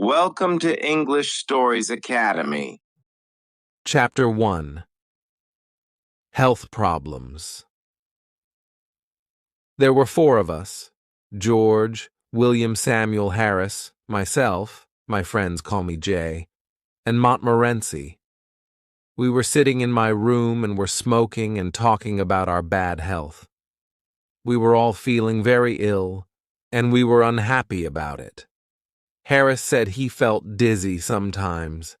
Welcome to English Stories Academy. Chapter 1. Health Problems. There were 4 of us: George, William Samuel Harris, myself, my friends call me Jay, and Montmorency. We were sitting in my room and were smoking and talking about our bad health. We were all feeling very ill, and we were unhappy about it. Harris said he felt dizzy sometimes.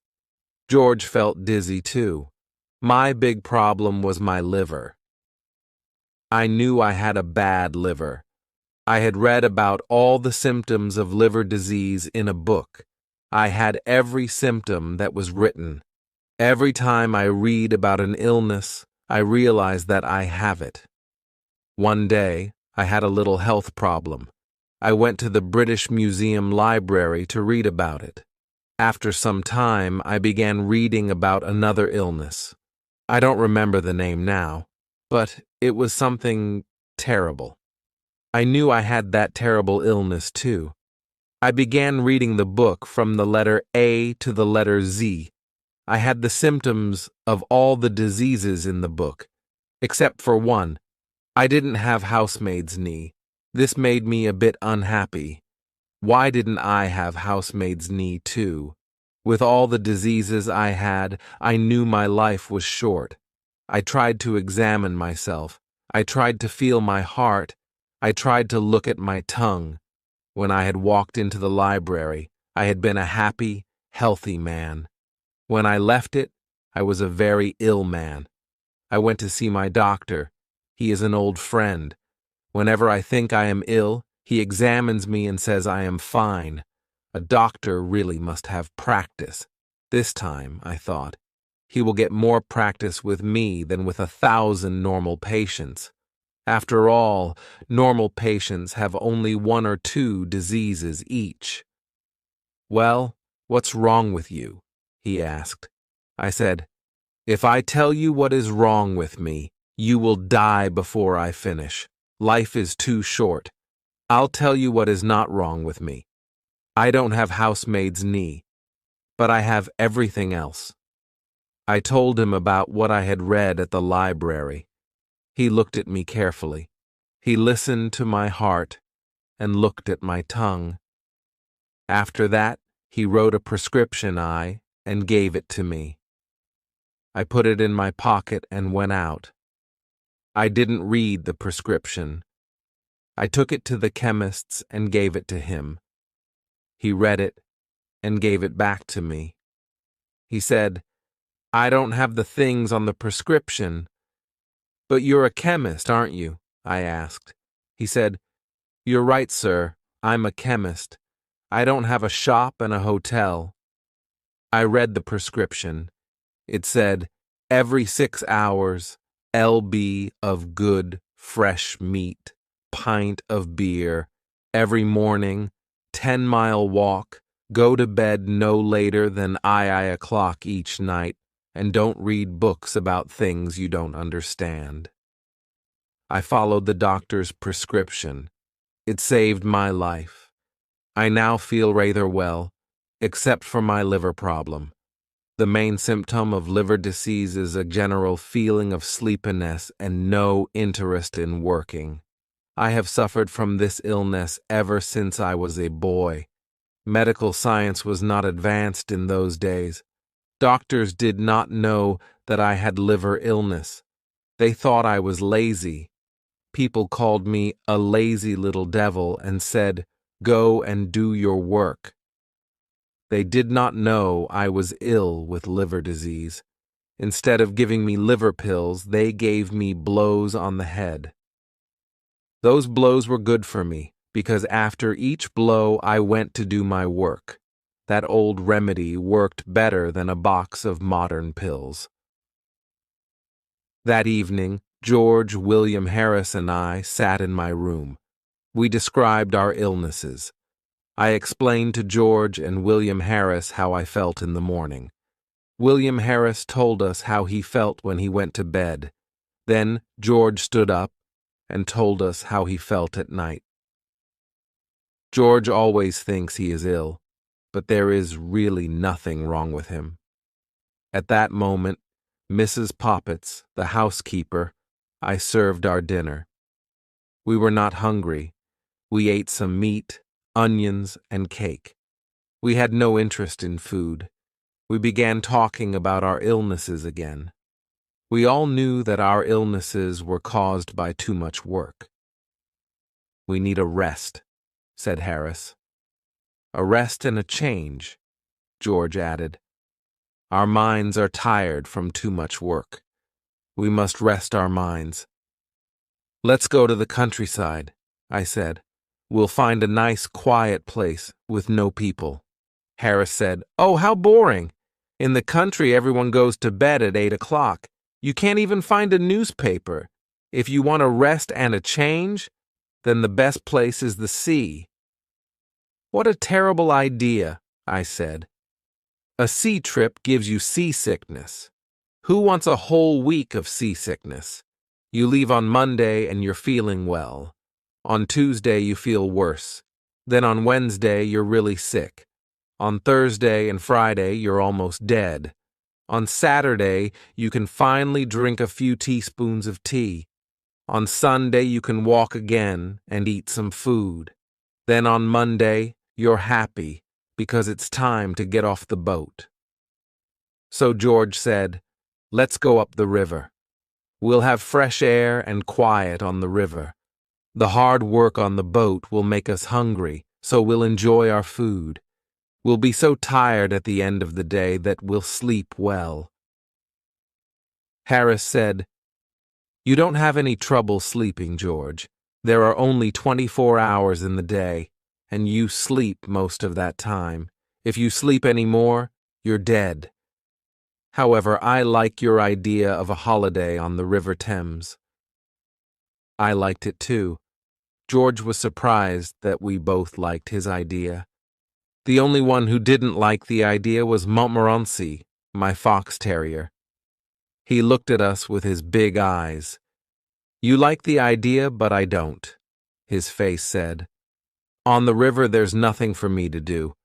George felt dizzy too. My big problem was my liver. I knew I had a bad liver. I had read about all the symptoms of liver disease in a book. I had every symptom that was written. Every time I read about an illness, I realize that I have it. One day, I had a little health problem. I went to the British Museum library to read about it. After some time, I began reading about another illness. I don't remember the name now, but it was something terrible. I knew I had that terrible illness too. I began reading the book from the letter A to the letter Z. I had the symptoms of all the diseases in the book, except for one. I didn't have housemaid's knee. This made me a bit unhappy. Why didn't I have housemaid's knee too? With all the diseases I had, I knew my life was short. I tried to examine myself. I tried to feel my heart. I tried to look at my tongue. When I had walked into the library, I had been a happy, healthy man. When I left it, I was a very ill man. I went to see my doctor. He is an old friend. Whenever I think I am ill, he examines me and says I am fine. A doctor really must have practice. This time, I thought, he will get more practice with me than with 1,000 normal patients. After all, normal patients have only 1 or 2 diseases each. "Well, what's wrong with you?" he asked. I said, "If I tell you what is wrong with me, you will die before I finish. Life is too short. I'll tell you what is not wrong with me. I don't have housemaid's knee, but I have everything else." I told him about what I had read at the library. He looked at me carefully. He listened to my heart and looked at my tongue. After that, he wrote a prescription and gave it to me. I put it in my pocket and went out. I didn't read the prescription. I took it to the chemist's and gave it to him. He read it and gave it back to me. He said, "I don't have the things on the prescription." "But you're a chemist, aren't you?" I asked. He said, "You're right, sir. I'm a chemist. I don't have a shop and a hotel." I read the prescription. It said, "Every 6 hours, lb of good, fresh meat, pint of beer, every morning, 10-mile walk, go to bed no later than I o'clock each night, and don't read books about things you don't understand." I followed the doctor's prescription. It saved my life. I now feel rather well, except for my liver problem. The main symptom of liver disease is a general feeling of sleepiness and no interest in working. I have suffered from this illness ever since I was a boy. Medical science was not advanced in those days. Doctors did not know that I had liver illness. They thought I was lazy. People called me a lazy little devil and said, "Go and do your work." They did not know I was ill with liver disease. Instead of giving me liver pills, they gave me blows on the head. Those blows were good for me, because after each blow I went to do my work. That old remedy worked better than a box of modern pills. That evening, George, William Harris, and I sat in my room. We described our illnesses. I explained to George and William Harris how I felt in the morning. William Harris told us how he felt when he went to bed. Then George stood up and told us how he felt at night. George always thinks he is ill. but there is really nothing wrong with him. At that moment, Mrs. Poppets, the housekeeper, I served our dinner. We were not hungry. We ate some meat, onions, and cake. We had no interest in food. We began talking about our illnesses again. We all knew that our illnesses were caused by too much work. "We need a rest," said Harris. "A rest and a change," George added. "Our minds are tired from too much work. We must rest our minds." "Let's go to the countryside," I said. "We'll find a nice, quiet place with no people." Harris said, "Oh, how boring! In the country, everyone goes to bed at 8 o'clock. You can't even find a newspaper. If you want a rest and a change, then the best place is the sea." "What a terrible idea," I said. "A sea trip gives you seasickness. Who wants a whole week of seasickness? You leave on Monday and you're feeling well. On Tuesday you feel worse. Then on Wednesday you're really sick. On Thursday and Friday you're almost dead. On Saturday you can finally drink a few teaspoons of tea. On Sunday you can walk again and eat some food. Then on Monday you're happy because it's time to get off the boat." So George said, "Let's go up the river. We'll have fresh air and quiet on the river. The hard work on the boat will make us hungry, so we'll enjoy our food. We'll be so tired at the end of the day that we'll sleep well." Harris said, "You don't have any trouble sleeping, George. There are only 24 hours in the day, and you sleep most of that time. If you sleep any more, you're dead. However, I like your idea of a holiday on the River Thames." I liked it too. George was surprised that we both liked his idea. The only one who didn't like the idea was Montmorency, my fox terrier. He looked at us with his big eyes. "You like the idea, but I don't," his face said. "On the river there's nothing for me to do.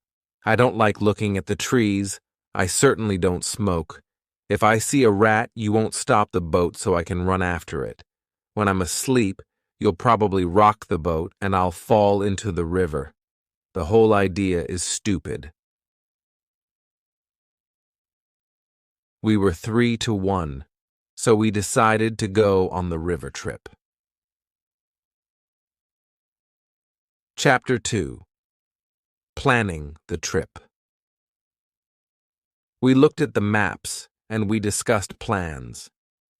I don't like looking at the trees. I certainly don't smoke. If I see a rat, you won't stop the boat so I can run after it. When I'm asleep, you'll probably rock the boat and I'll fall into the river. The whole idea is stupid." We were 3-1, so we decided to go on the river trip. Chapter 2. Planning the Trip. We looked at the maps and we discussed plans.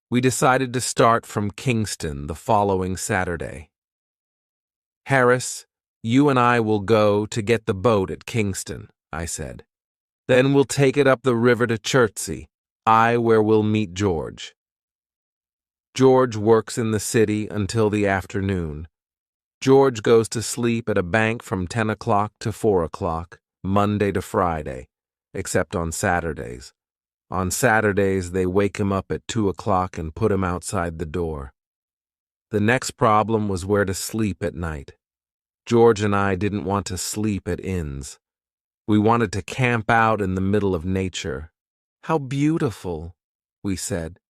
We decided to start from Kingston the following Saturday. "Harris, you and I will go to get the boat at Kingston," I said. "Then we'll take it up the river to Chertsey, where we'll meet George. George works in the city until the afternoon. George goes to sleep at a bank from 10 o'clock to 4 o'clock, Monday to Friday, except on Saturdays. On Saturdays, they wake him up at 2 o'clock and put him outside the door." The next problem was where to sleep at night. George and I didn't want to sleep at inns. We wanted to camp out in the middle of nature. "How beautiful," we said.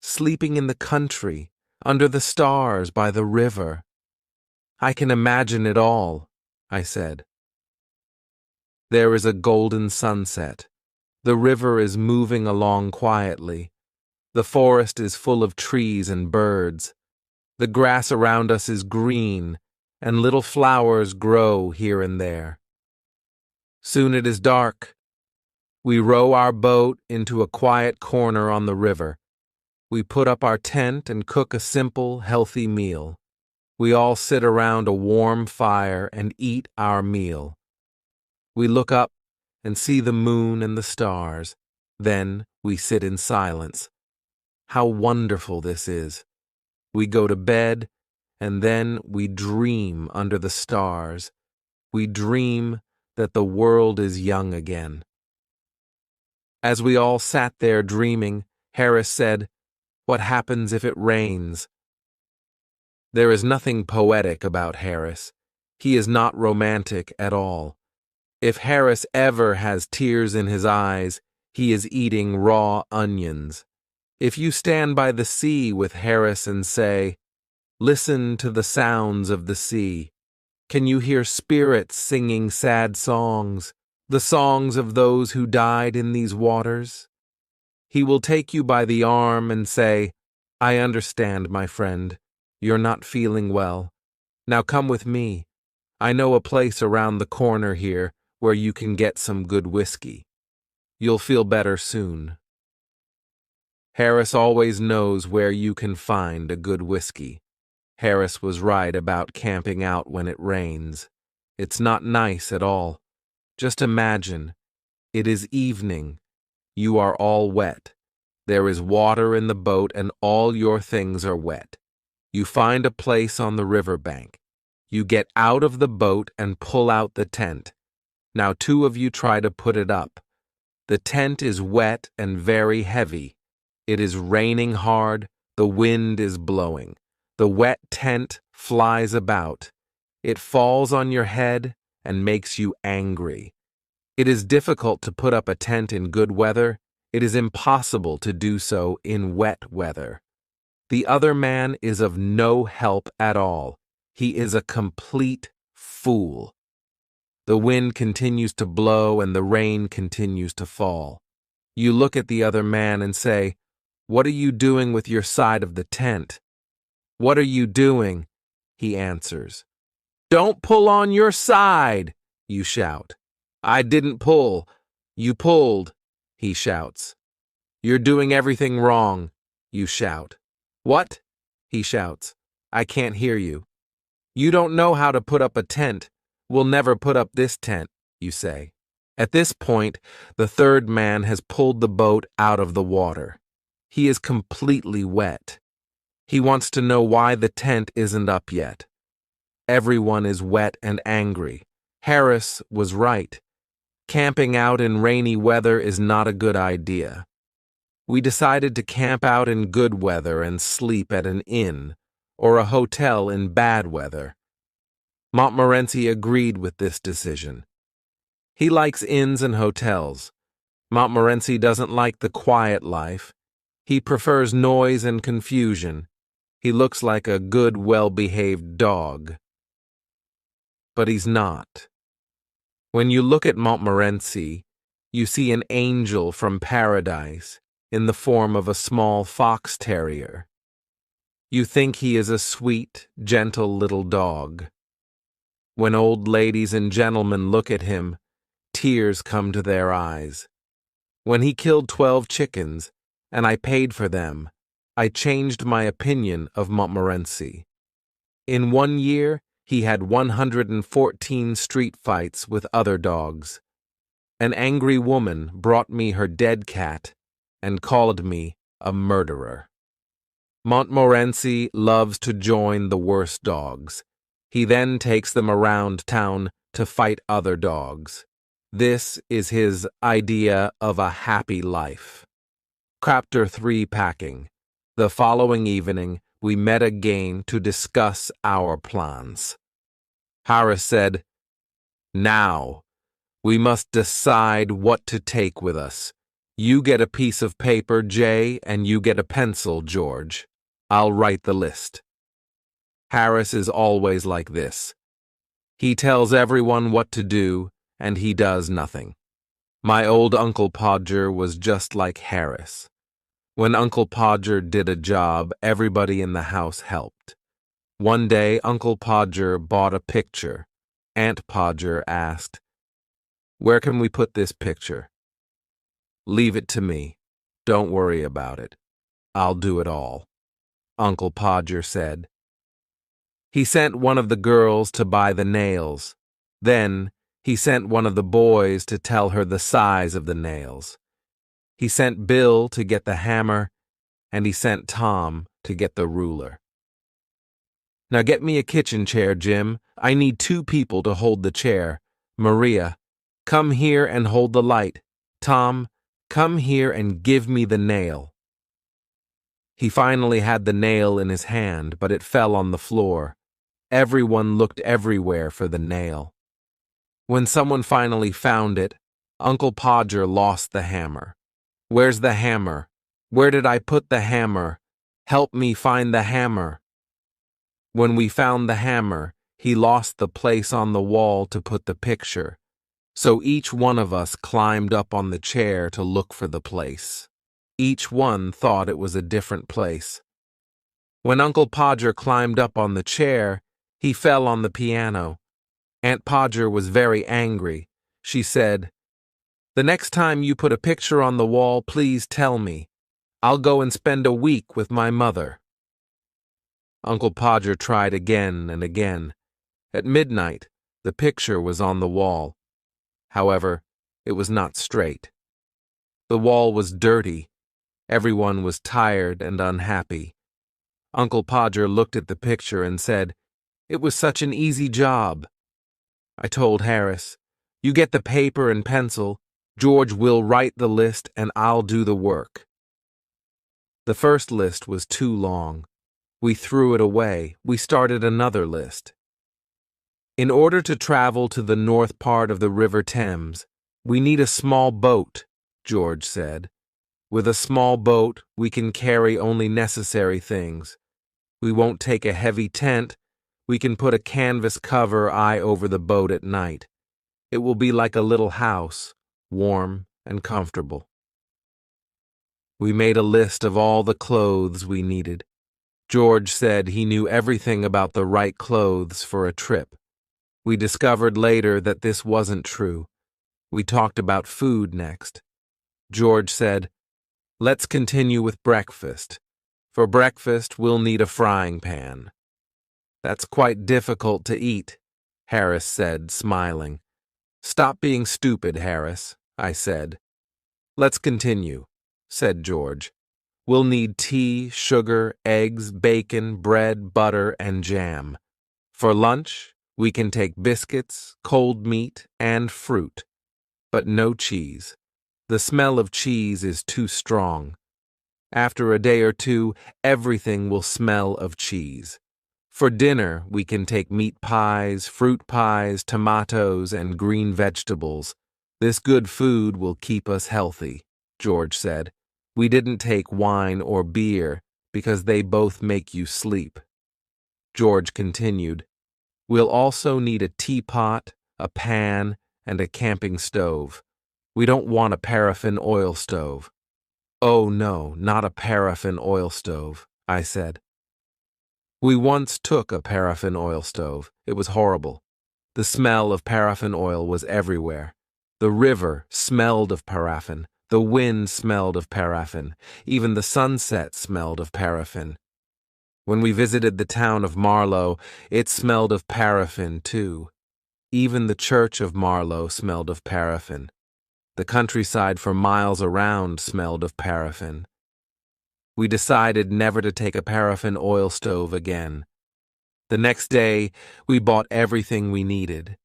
"Sleeping in the country, under the stars, by the river." "I can imagine it all," I said. There is a golden sunset. The river is moving along quietly. The forest is full of trees and birds. The grass around us is green, and little flowers grow here and there. Soon it is dark. We row our boat into a quiet corner on the river. We put up our tent and cook a simple, healthy meal. We all sit around a warm fire and eat our meal. We look up and see the moon and the stars. Then we sit in silence. How wonderful this is. We go to bed, and then we dream under the stars. We dream that the world is young again. As we all sat there dreaming, Harris said, "What happens if it rains?" There is nothing poetic about Harris. He is not romantic at all. If Harris ever has tears in his eyes, he is eating raw onions. If you stand by the sea with Harris and say, "Listen to the sounds of the sea," can you hear spirits singing sad songs, the songs of those who died in these waters? He will take you by the arm and say, "I understand, my friend. You're not feeling well. Now come with me. I know a place around the corner here where you can get some good whiskey. You'll feel better soon." Harris always knows where you can find a good whiskey. Harris was right about camping out when it rains. It's not nice at all. Just imagine, it is evening. You are all wet. There is water in the boat and all your things are wet. You find a place on the riverbank. You get out of the boat and pull out the tent. Now 2 of you try to put it up. The tent is wet and very heavy. It is raining hard. The wind is blowing. The wet tent flies about. It falls on your head and makes you angry. It is difficult to put up a tent in good weather. It is impossible to do so in wet weather. The other man is of no help at all. He is a complete fool. The wind continues to blow and the rain continues to fall. You look at the other man and say, "What are you doing with your side of the tent?" "What are you doing?" he answers. "Don't pull on your side," you shout. "I didn't pull. You pulled," he shouts. "You're doing everything wrong," you shout. "What?" he shouts. "I can't hear you." "You don't know how to put up a tent. We'll never put up this tent," you say. At this point, the third man has pulled the boat out of the water. He is completely wet. He wants to know why the tent isn't up yet. Everyone is wet and angry. Harris was right. Camping out in rainy weather is not a good idea. We decided to camp out in good weather and sleep at an inn or a hotel in bad weather. Montmorency agreed with this decision. He likes inns and hotels. Montmorency doesn't like the quiet life. He prefers noise and confusion. He looks like a good, well-behaved dog. But he's not. When you look at Montmorency, you see an angel from paradise in the form of a small fox terrier. You think he is a sweet, gentle little dog. When old ladies and gentlemen look at him, tears come to their eyes. When he killed 12 chickens, and I paid for them, I changed my opinion of Montmorency. In 1 year, he had 114 street fights with other dogs. An angry woman brought me her dead cat and called me a murderer. Montmorency loves to join the worst dogs. He then takes them around town to fight other dogs. This is his idea of a happy life. Chapter 3 Packing. The following evening, we met again to discuss our plans. Harris said, "Now, we must decide what to take with us. You get a piece of paper, Jay, and you get a pencil, George. I'll write the list." Harris is always like this. He tells everyone what to do, and he does nothing. My old Uncle Podger was just like Harris. When Uncle Podger did a job, everybody in the house helped. One day, Uncle Podger bought a picture. Aunt Podger asked, "Where can we put this picture?" "Leave it to me. Don't worry about it. I'll do it all," Uncle Podger said. He sent one of the girls to buy the nails. Then, he sent one of the boys to tell her the size of the nails. He sent Bill to get the hammer, and he sent Tom to get the ruler. "Now get me a kitchen chair, Jim. I need 2 people to hold the chair. Maria, come here and hold the light. Tom, come here and give me the nail." He finally had the nail in his hand, but it fell on the floor. Everyone looked everywhere for the nail. When someone finally found it, Uncle Podger lost the hammer. "Where's the hammer? Where did I put the hammer? Help me find the hammer." When we found the hammer, he lost the place on the wall to put the picture, so each one of us climbed up on the chair to look for the place. Each one thought it was a different place. When Uncle Podger climbed up on the chair, he fell on the piano. Aunt Podger was very angry. She said, "The next time you put a picture on the wall, please tell me. I'll go and spend a week with my mother." Uncle Podger tried again and again. At midnight, the picture was on the wall. However, it was not straight. The wall was dirty. Everyone was tired and unhappy. Uncle Podger looked at the picture and said, "It was such an easy job." I told Harris, "You get the paper and pencil. George will write the list and I'll do the work." The first list was too long. We threw it away. We started another list. In order to travel to the north part of the River Thames, we need a small boat, George said. With a small boat, we can carry only necessary things. We won't take a heavy tent. We can put a canvas cover over the boat at night. It will be like a little house, warm and comfortable. We made a list of all the clothes we needed. George said he knew everything about the right clothes for a trip. We discovered later that this wasn't true. We talked about food next. George said, "Let's continue with breakfast. For breakfast, we'll need a frying pan." "That's quite difficult to eat," Harris said, smiling. "Stop being stupid, Harris," I said. "Let's continue," said George. "We'll need tea, sugar, eggs, bacon, bread, butter, and jam. For lunch, we can take biscuits, cold meat, and fruit. But no cheese. The smell of cheese is too strong. After a day or two, everything will smell of cheese. For dinner, we can take meat pies, fruit pies, tomatoes, and green vegetables. This good food will keep us healthy," George said. "We didn't take wine or beer because they both make you sleep." George continued, "We'll also need a teapot, a pan, and a camping stove. We don't want a paraffin oil stove." "Oh no, not a paraffin oil stove," I said. We once took a paraffin oil stove. It was horrible. The smell of paraffin oil was everywhere. The river smelled of paraffin. The wind smelled of paraffin. Even the sunset smelled of paraffin. When we visited the town of Marlow, it smelled of paraffin too. Even the church of Marlow smelled of paraffin. The countryside for miles around smelled of paraffin. We decided never to take a paraffin oil stove again. The next day, we bought everything we needed.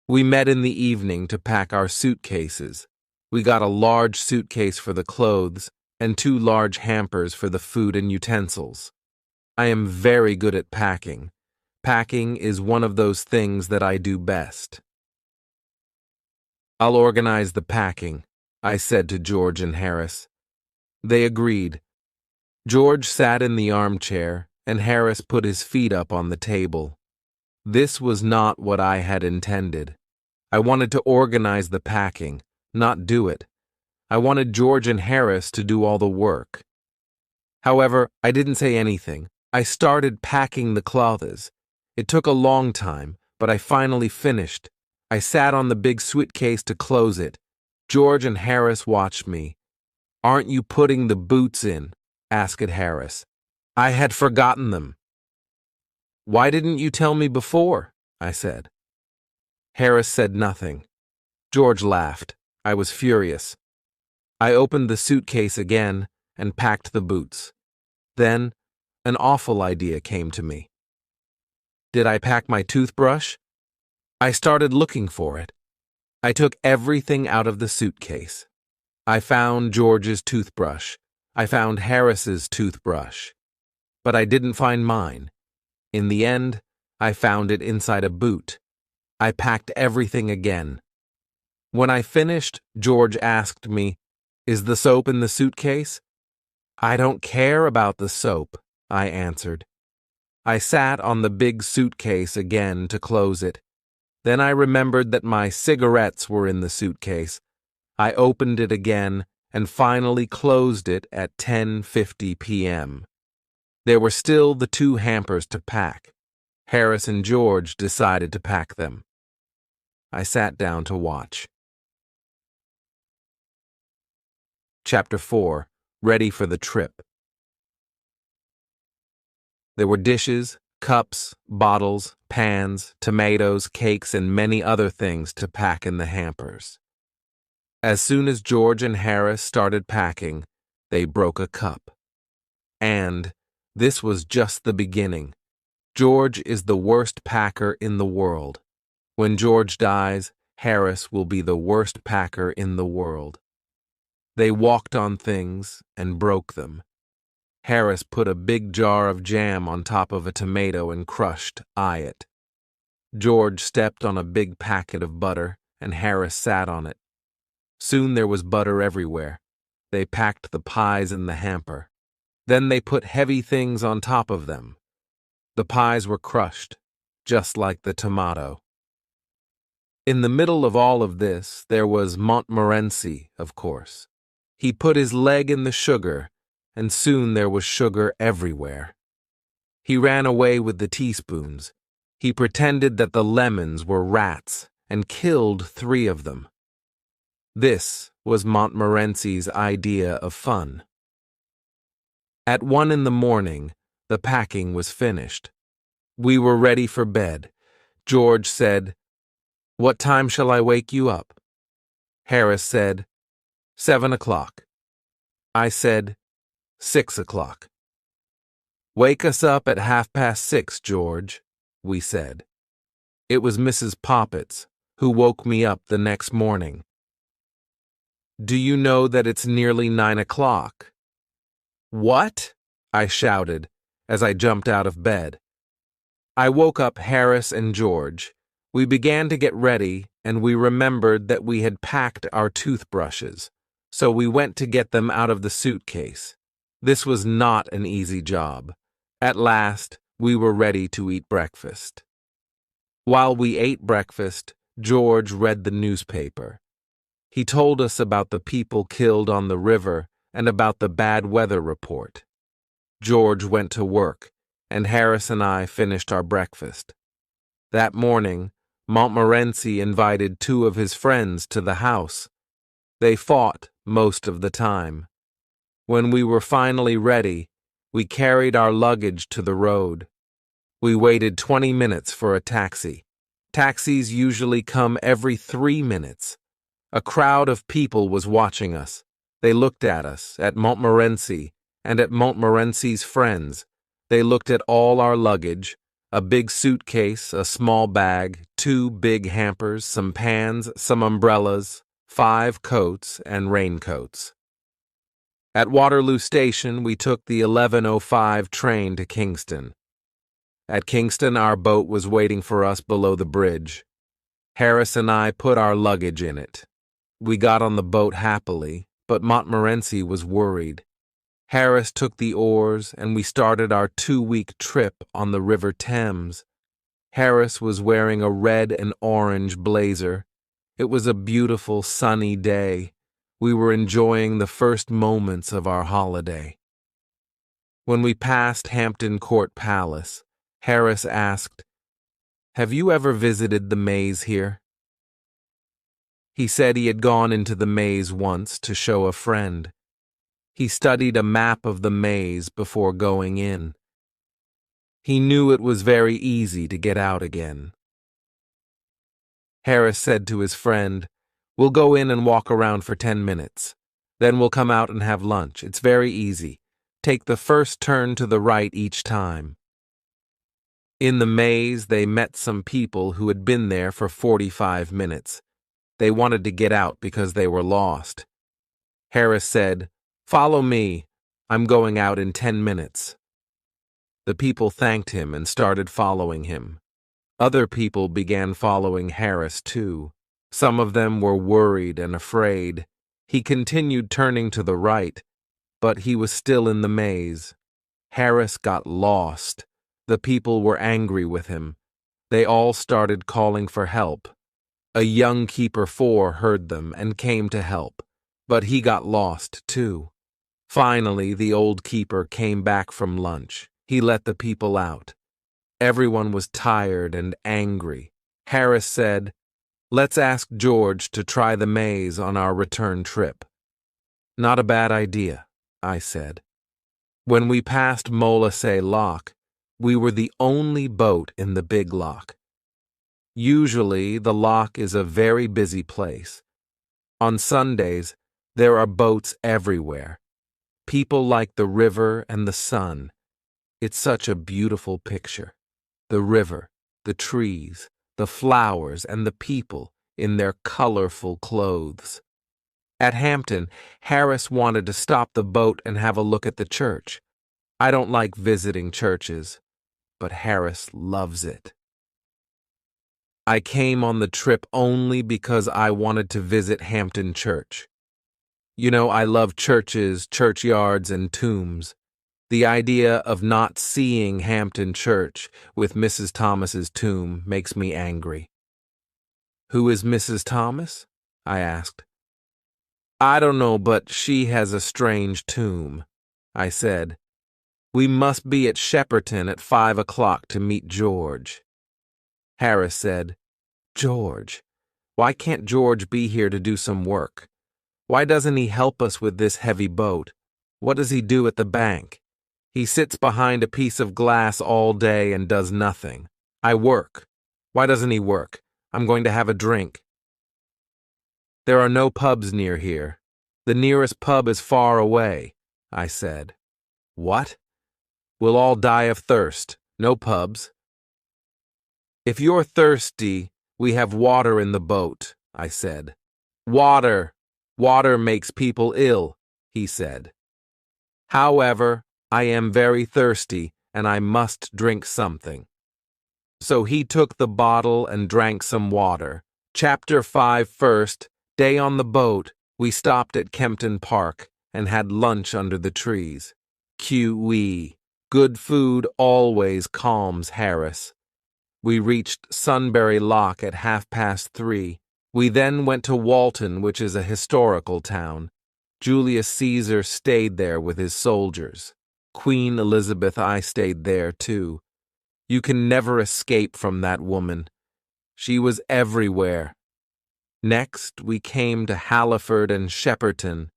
We met in the evening to pack our suitcases. We got a large suitcase for the clothes and 2 large hampers for the food and utensils. I am very good at packing. Packing is one of those things that I do best. "I'll organize the packing," I said to George and Harris. They agreed. George sat in the armchair, and Harris put his feet up on the table. This was not what I had intended. I wanted to organize the packing, not do it. I wanted George and Harris to do all the work. However, I didn't say anything. I started packing the clothes. It took a long time, but I finally finished. I sat on the big suitcase to close it. George and Harris watched me. "Aren't you putting the boots in?" asked Harris. "I had forgotten them." "Why didn't you tell me before?" I said. Harris said nothing. George laughed. I was furious. I opened the suitcase again and packed the boots. Then, an awful idea came to me. Did I pack my toothbrush? I started looking for it. I took everything out of the suitcase. I found George's toothbrush. I found Harris's toothbrush. But I didn't find mine. In the end, I found it inside a boot. I packed everything again. When I finished, George asked me, "Is the soap in the suitcase?" "I don't care about the soap," I answered. I sat on the big suitcase again to close it. Then I remembered that my cigarettes were in the suitcase. I opened it again and finally closed it at 10:50 p.m. There were still the 2 hampers to pack. Harris and George decided to pack them. I sat down to watch. Chapter 4. Ready for the trip. There were dishes, cups, bottles, pans, tomatoes, cakes, and many other things to pack in the hampers. As soon as George and Harris started packing, they broke a cup. And this was just the beginning. George is the worst packer in the world. When George dies, Harris will be the worst packer in the world. They walked on things and broke them. Harris put a big jar of jam on top of a tomato and crushed it. George stepped on a big packet of butter, and Harris sat on it. Soon there was butter everywhere. They packed the pies in the hamper. Then they put heavy things on top of them. The pies were crushed, just like the tomato. In the middle of all of this, there was Montmorency, of course. He put his leg in the sugar, and soon there was sugar everywhere. He ran away with the teaspoons. He pretended that the lemons were rats and killed 3 of them. This was Montmorency's idea of fun. At 1 in the morning, the packing was finished. We were ready for bed. George said, "What time shall I wake you up?" Harris said, 7 o'clock. I said, 6 o'clock. "Wake us up at 6:30, George," we said. It was Mrs. Poppets who woke me up the next morning. "Do you know that it's nearly 9 o'clock?" "What?" I shouted as I jumped out of bed. I woke up Harris and George. We began to get ready, and we remembered that we had packed our toothbrushes, so we went to get them out of the suitcase. This was not an easy job. At last, we were ready to eat breakfast. While we ate breakfast, George read the newspaper. He told us about the people killed on the river and about the bad weather report. George went to work, and Harris and I finished our breakfast. That morning, Montmorency invited 2 of his friends to the house. They fought most of the time. When we were finally ready, we carried our luggage to the road. We waited 20 minutes for a taxi. Taxis usually come every 3 minutes. A crowd of people was watching us. They looked at us, at Montmorency, and at Montmorency's friends. They looked at all our luggage, a big suitcase, a small bag, 2 big hampers, some pans, some umbrellas, 5 coats and raincoats. At Waterloo Station, we took the 11:05 train to Kingston. At Kingston, our boat was waiting for us below the bridge. Harris and I put our luggage in it. We got on the boat happily, but Montmorency was worried. Harris took the oars, and we started our 2-week trip on the River Thames. Harris was wearing a red and orange blazer. It was a beautiful, sunny day. We were enjoying the first moments of our holiday. When we passed Hampton Court Palace, Harris asked, "Have you ever visited the maze here?" He said he had gone into the maze once to show a friend. He studied a map of the maze before going in. He knew it was very easy to get out again. Harris said to his friend, "We'll go in and walk around for 10 minutes. Then we'll come out and have lunch. It's very easy. Take the first turn to the right each time." In the maze, they met some people who had been there for 45 minutes. They wanted to get out because they were lost. Harris said, "Follow me. I'm going out in 10 minutes." The people thanked him and started following him. Other people began following Harris, too. Some of them were worried and afraid. He continued turning to the right, but he was still in the maze. Harris got lost. The people were angry with him. They all started calling for help. A young keeper 4 heard them and came to help, but he got lost, too. Finally, the old keeper came back from lunch. He let the people out. Everyone was tired and angry. Harris said, "Let's ask George to try the maze on our return trip." "Not a bad idea," I said. When we passed Molasay Lock, we were the only boat in the big lock. Usually, the lock is a very busy place. On Sundays, there are boats everywhere. People like the river and the sun. It's such a beautiful picture. The river, the trees, the flowers, and the people in their colorful clothes. At Hampton, Harris wanted to stop the boat and have a look at the church. I don't like visiting churches, but Harris loves it. I came on the trip only because I wanted to visit Hampton Church. You know, I love churches, churchyards, and tombs. The idea of not seeing Hampton Church with Mrs. Thomas's tomb makes me angry. "Who is Mrs. Thomas?" I asked. "I don't know, but she has a strange tomb," I said. "We must be at Shepperton at 5 o'clock to meet George." Harris said, "George? Why can't George be here to do some work? Why doesn't he help us with this heavy boat? What does he do at the bank? He sits behind a piece of glass all day and does nothing. I work. Why doesn't he work? I'm going to have a drink." "There are no pubs near here. The nearest pub is far away," I said. "What? We'll all die of thirst. No pubs." "If you're thirsty, we have water in the boat," I said. "Water! Water makes people ill," he said. "However, I am very thirsty, and I must drink something." So he took the bottle and drank some water. Chapter 5 first, day on the boat, we stopped at Kempton Park and had lunch under the trees. QE. Good food always calms Harris. We reached Sunbury Lock at 3:30. We then went to Walton, which is a historical town. Julius Caesar stayed there with his soldiers. Queen Elizabeth I stayed there, too. You can never escape from that woman. She was everywhere. Next, we came to Halliford and Shepperton.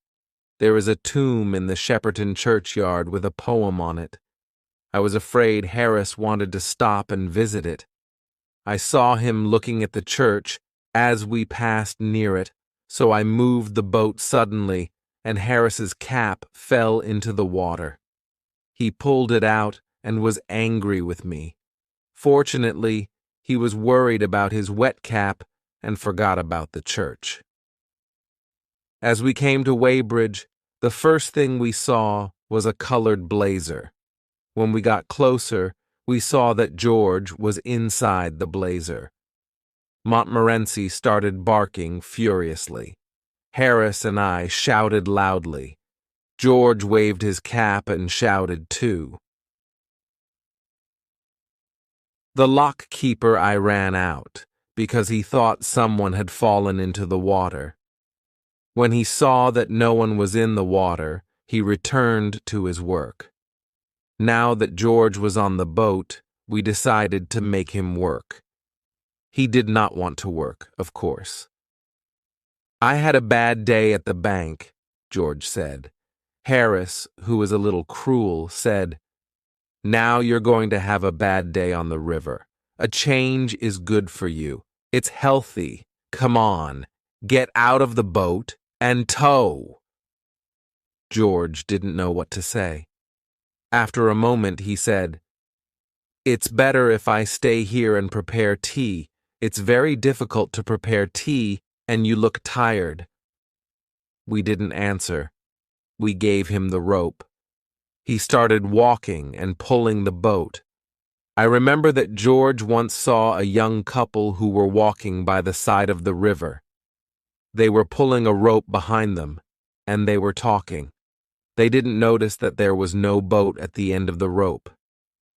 There is a tomb in the Shepperton churchyard with a poem on it. I was afraid Harris wanted to stop and visit it. I saw him looking at the church as we passed near it, so I moved the boat suddenly, and Harris's cap fell into the water. He pulled it out and was angry with me. Fortunately, he was worried about his wet cap and forgot about the church. As we came to Weybridge, the first thing we saw was a colored blazer. When we got closer, we saw that George was inside the blazer. Montmorency started barking furiously. Harris and I shouted loudly. George waved his cap and shouted too. The lock keeper I ran out, because he thought someone had fallen into the water. When he saw that no one was in the water, he returned to his work. Now that George was on the boat, we decided to make him work. He did not want to work, of course. "I had a bad day at the bank," George said. Harris, who was a little cruel, said, "Now you're going to have a bad day on the river. A change is good for you. It's healthy. Come on, get out of the boat and tow." George didn't know what to say. After a moment, he said, "It's better if I stay here and prepare tea. It's very difficult to prepare tea, and you look tired." We didn't answer. We gave him the rope. He started walking and pulling the boat. I remember that George once saw a young couple who were walking by the side of the river. They were pulling a rope behind them, and they were talking. They didn't notice that there was no boat at the end of the rope.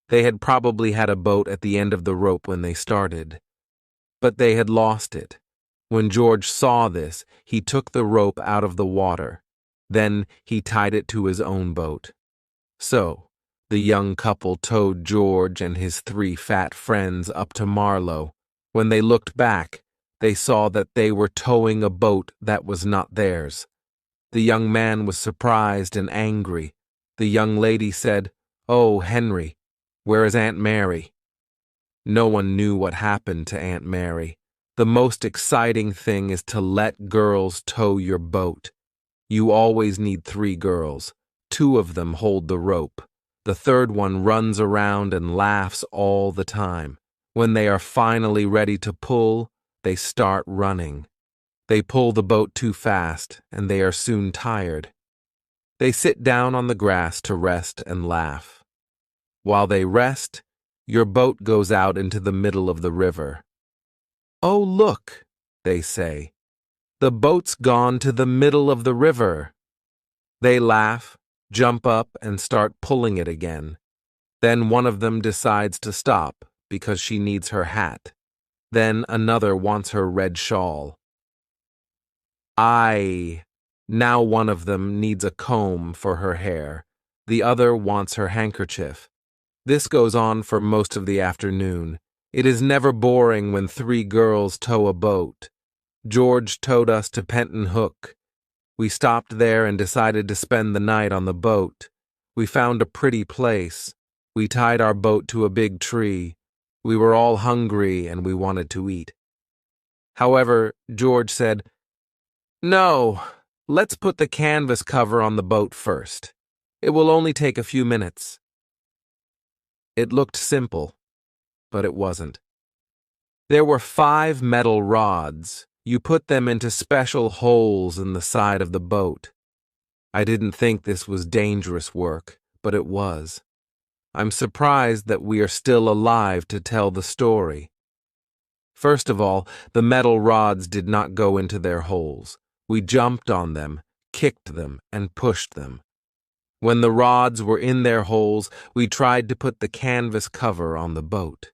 They had probably had a boat at the end of the rope when they started, but they had lost it. When George saw this, he took the rope out of the water. Then he tied it to his own boat. So, the young couple towed George and his 3 fat friends up to Marlow. When they looked back, they saw that they were towing a boat that was not theirs. The young man was surprised and angry. The young lady said, "Oh, Henry, where is Aunt Mary?" No one knew what happened to Aunt Mary. The most exciting thing is to let girls tow your boat. You always need 3 girls. 2 of them hold the rope. The third one runs around and laughs all the time. When they are finally ready to pull, they start running. They pull the boat too fast, and they are soon tired. They sit down on the grass to rest and laugh. While they rest, your boat goes out into the middle of the river. "Oh, look," they say. "The boat's gone to the middle of the river." They laugh, jump up, and start pulling it again. Then one of them decides to stop because she needs her hat. Then another wants her red shawl. Now one of them needs a comb for her hair. The other wants her handkerchief. This goes on for most of the afternoon. It is never boring when 3 girls tow a boat. George towed us to Penton Hook. We stopped there and decided to spend the night on the boat. We found a pretty place. We tied our boat to a big tree. We were all hungry and we wanted to eat. However, George said, "No, let's put the canvas cover on the boat first. It will only take a few minutes." It looked simple, but it wasn't. There were 5 metal rods. You put them into special holes in the side of the boat. I didn't think this was dangerous work, but it was. I'm surprised that we are still alive to tell the story. First of all, the metal rods did not go into their holes. We jumped on them, kicked them, and pushed them. When the rods were in their holes, we tried to put the canvas cover on the boat.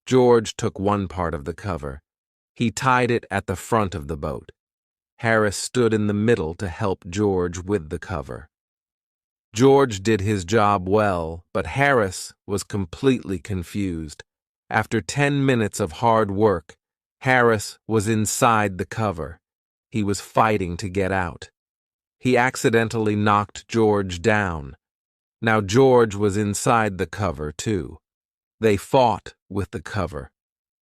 George took one part of the cover. He tied it at the front of the boat. Harris stood in the middle to help George with the cover. George did his job well, but Harris was completely confused. After 10 minutes of hard work, Harris was inside the cover. He was fighting to get out. He accidentally knocked George down. Now George was inside the cover, too. They fought with the cover.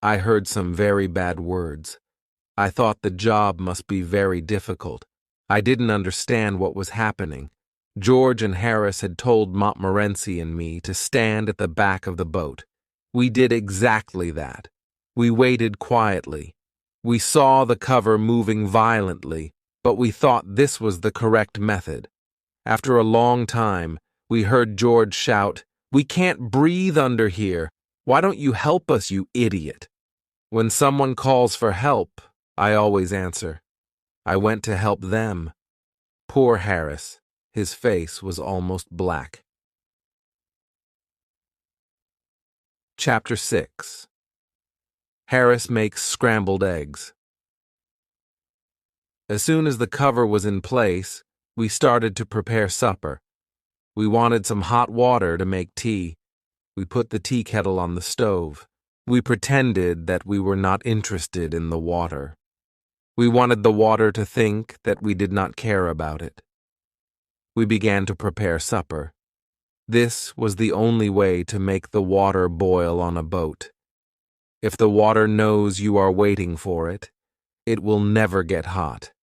I heard some very bad words. I thought the job must be very difficult. I didn't understand what was happening. George and Harris had told Montmorency and me to stand at the back of the boat. We did exactly that. We waited quietly. We saw the cover moving violently, but we thought this was the correct method. After a long time, we heard George shout, "We can't breathe under here. Why don't you help us, you idiot?" When someone calls for help, I always answer. I went to help them. Poor Harris. His face was almost black. Chapter 6. Harris makes scrambled eggs. As soon as the cover was in place, we started to prepare supper. We wanted some hot water to make tea. We put the tea kettle on the stove. We pretended that we were not interested in the water. We wanted the water to think that we did not care about it. We began to prepare supper. This was the only way to make the water boil on a boat. If the water knows you are waiting for it, it will never get hot.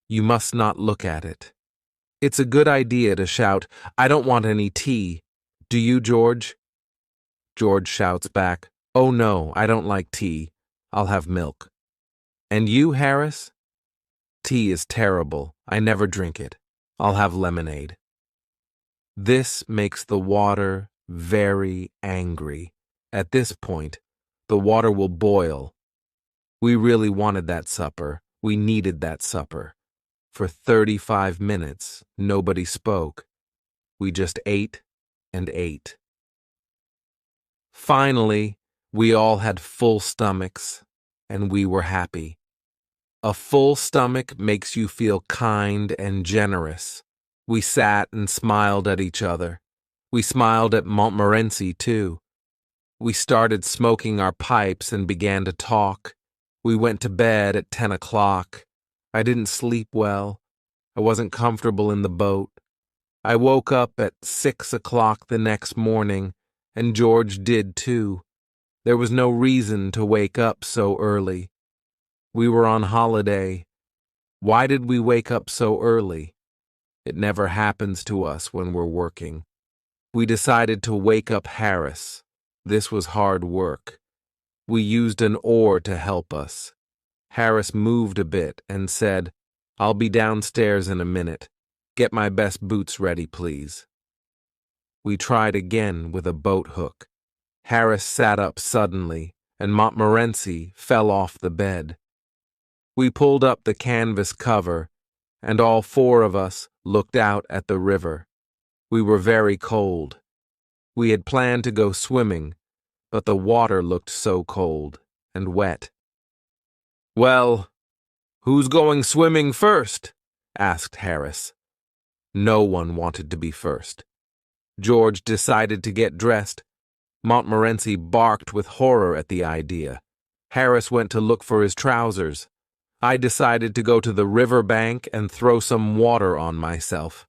You must not look at it. It's a good idea to shout, "I don't want any tea. Do you, George?" George shouts back, "Oh no, I don't like tea. I'll have milk." "And you, Harris?" "Tea is terrible. I never drink it. I'll have lemonade." This makes the water very angry. At this point, the water will boil. We really wanted that supper. We needed that supper. For 35 minutes, nobody spoke. We just ate and ate. Finally, we all had full stomachs, and we were happy. A full stomach makes you feel kind and generous. We sat and smiled at each other. We smiled at Montmorency, too. We started smoking our pipes and began to talk. We went to bed at 10 o'clock. I didn't sleep well. I wasn't comfortable in the boat. I woke up at 6 o'clock the next morning, and George did too. There was no reason to wake up so early. We were on holiday. Why did we wake up so early? It never happens to us when we're working. We decided to wake up Harris. This was hard work. We used an oar to help us. Harris moved a bit and said, "I'll be downstairs in a minute. Get my best boots ready, please." We tried again with a boat hook. Harris sat up suddenly, and Montmorency fell off the bed. We pulled up the canvas cover, and all four of us looked out at the river. We were very cold. We had planned to go swimming, but the water looked so cold and wet. "Well, who's going swimming first?" asked Harris. No one wanted to be first. George decided to get dressed. Montmorency barked with horror at the idea. Harris went to look for his trousers. I decided to go to the river bank and throw some water on myself.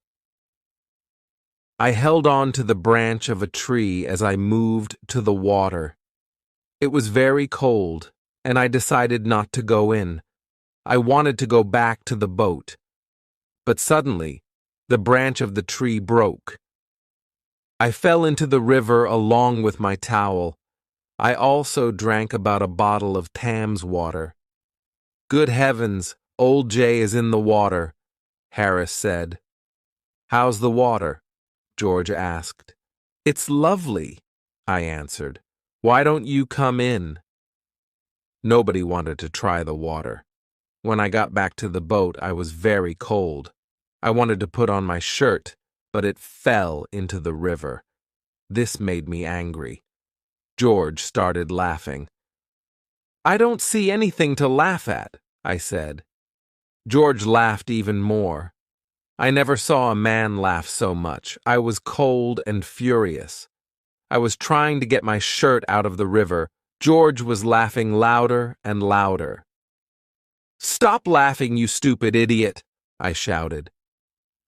I held on to the branch of a tree as I moved to the water. It was very cold, and I decided not to go in. I wanted to go back to the boat. But suddenly, the branch of the tree broke. I fell into the river along with my towel. I also drank about a bottle of Thames water. "Good heavens, old Jay is in the water," Harris said. "How's the water?" George asked. "It's lovely," I answered. "Why don't you come in?" Nobody wanted to try the water. When I got back to the boat, I was very cold. I wanted to put on my shirt, but it fell into the river. This made me angry. George started laughing. "I don't see anything to laugh at," I said. George laughed even more. I never saw a man laugh so much. I was cold and furious. I was trying to get my shirt out of the river. George was laughing louder and louder. "Stop laughing, you stupid idiot," I shouted.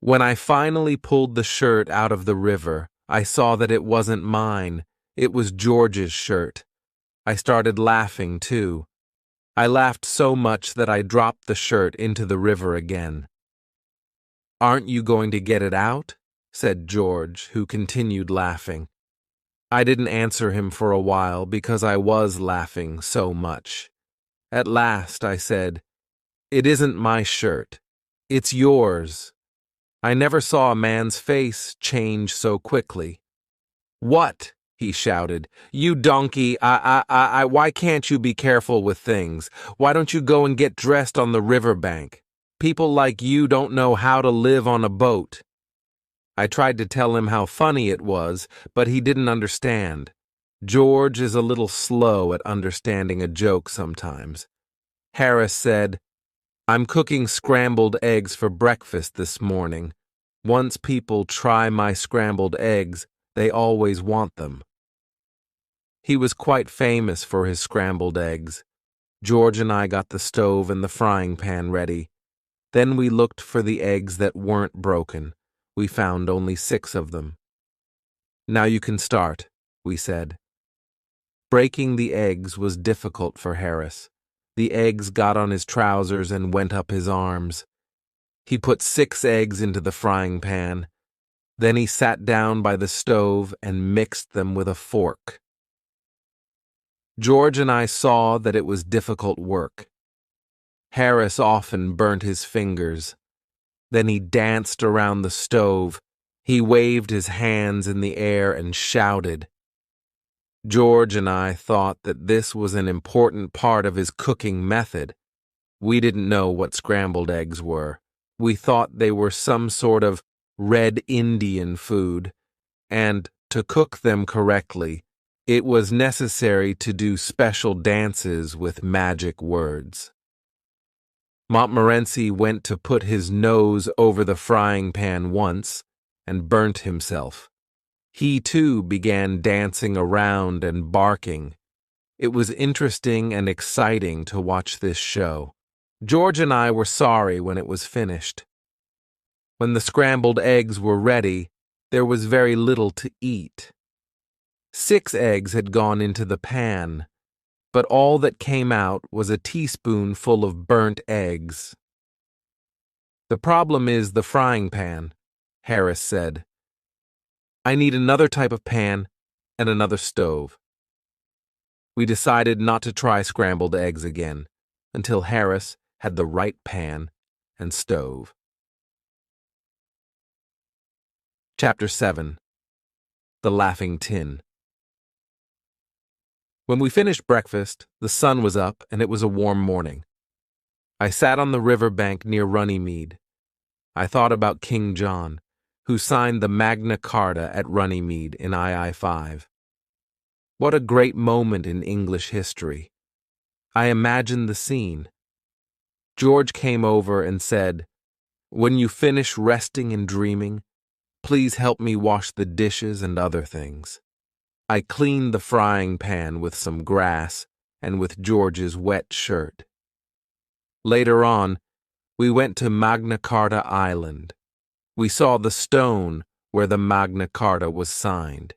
When I finally pulled the shirt out of the river, I saw that it wasn't mine. It was George's shirt. I started laughing, too. I laughed so much that I dropped the shirt into the river again. "Aren't you going to get it out?" said George, who continued laughing. I didn't answer him for a while because I was laughing so much. At last I said, "It isn't my shirt. It's yours." I never saw a man's face change so quickly. "What?" he shouted. "You donkey, why can't you be careful with things? Why don't you go and get dressed on the river bank? People like you don't know how to live on a boat." I tried to tell him how funny it was, but he didn't understand. George is a little slow at understanding a joke sometimes. Harris said, "I'm cooking scrambled eggs for breakfast this morning. Once people try my scrambled eggs, they always want them." He was quite famous for his scrambled eggs. George and I got the stove and the frying pan ready. Then we looked for the eggs that weren't broken. We found only 6 of them. "Now you can start," we said. Breaking the eggs was difficult for Harris. The eggs got on his trousers and went up his arms. He put 6 eggs into the frying pan. Then he sat down by the stove and mixed them with a fork. George and I saw that it was difficult work. Harris often burnt his fingers. Then he danced around the stove. He waved his hands in the air and shouted. George and I thought that this was an important part of his cooking method. We didn't know what scrambled eggs were. We thought they were some sort of red Indian food, and to cook them correctly, it was necessary to do special dances with magic words. Montmorency went to put his nose over the frying pan once and burnt himself. He too began dancing around and barking. It was interesting and exciting to watch this show. George and I were sorry when it was finished. When the scrambled eggs were ready, there was very little to eat. 6 eggs had gone into the pan, but all that came out was a teaspoonful of burnt eggs. "The problem is the frying pan," Harris said. "I need another type of pan and another stove." We decided not to try scrambled eggs again until Harris had the right pan and stove. Chapter 7. The Laughing Tin. When we finished breakfast, the sun was up and it was a warm morning. I sat on the river bank near Runnymede. I thought about King John, who signed the Magna Carta at Runnymede in II-5. What a great moment in English history. I imagined the scene. George came over and said, "When you finish resting and dreaming, please help me wash the dishes and other things." I cleaned the frying pan with some grass and with George's wet shirt. Later on, we went to Magna Carta Island. We saw the stone where the Magna Carta was signed.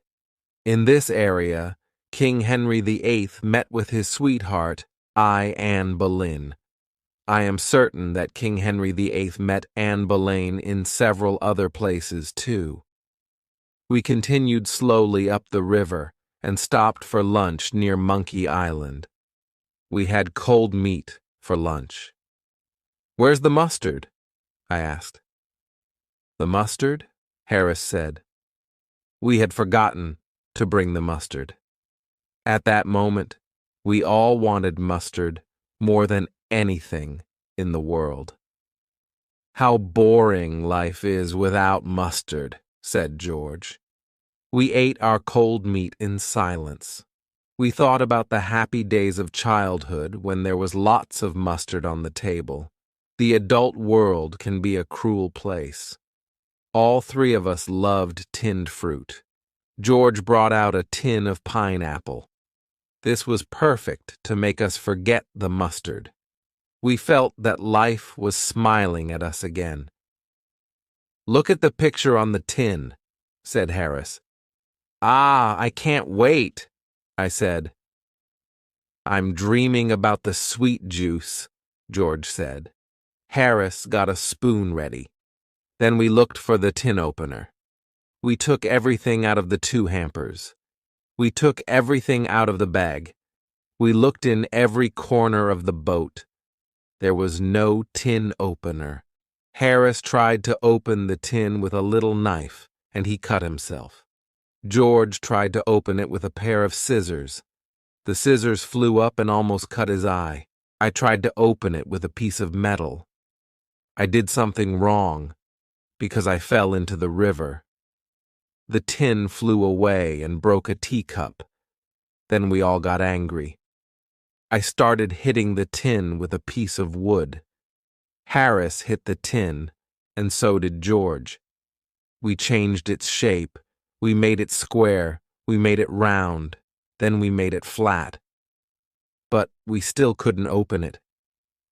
In this area, King Henry VIII met with his sweetheart, Anne Boleyn. I am certain that King Henry VIII met Anne Boleyn in several other places too. We continued slowly up the river and stopped for lunch near Monkey Island. We had cold meat for lunch. "Where's the mustard?" I asked. "The mustard?" Harris said. We had forgotten to bring the mustard. At that moment, we all wanted mustard more than anything in the world. "How boring life is without mustard," said George. We ate our cold meat in silence. We thought about the happy days of childhood when there was lots of mustard on the table. The adult world can be a cruel place. All 3 of us loved tinned fruit. George brought out a tin of pineapple. This was perfect to make us forget the mustard. We felt that life was smiling at us again. "Look at the picture on the tin," said Harris. I can't wait," I said. "I'm dreaming about the sweet juice," George said. Harris got a spoon ready. Then we looked for the tin opener. We took everything out of the 2 hampers. We took everything out of the bag. We looked in every corner of the boat. There was no tin opener. Harris tried to open the tin with a little knife, and he cut himself. George tried to open it with a pair of scissors. The scissors flew up and almost cut his eye. I tried to open it with a piece of metal. I did something wrong because I fell into the river. The tin flew away and broke a teacup. Then we all got angry. I started hitting the tin with a piece of wood. Harris hit the tin, and so did George. We changed its shape. We made it square, we made it round, then we made it flat. But we still couldn't open it.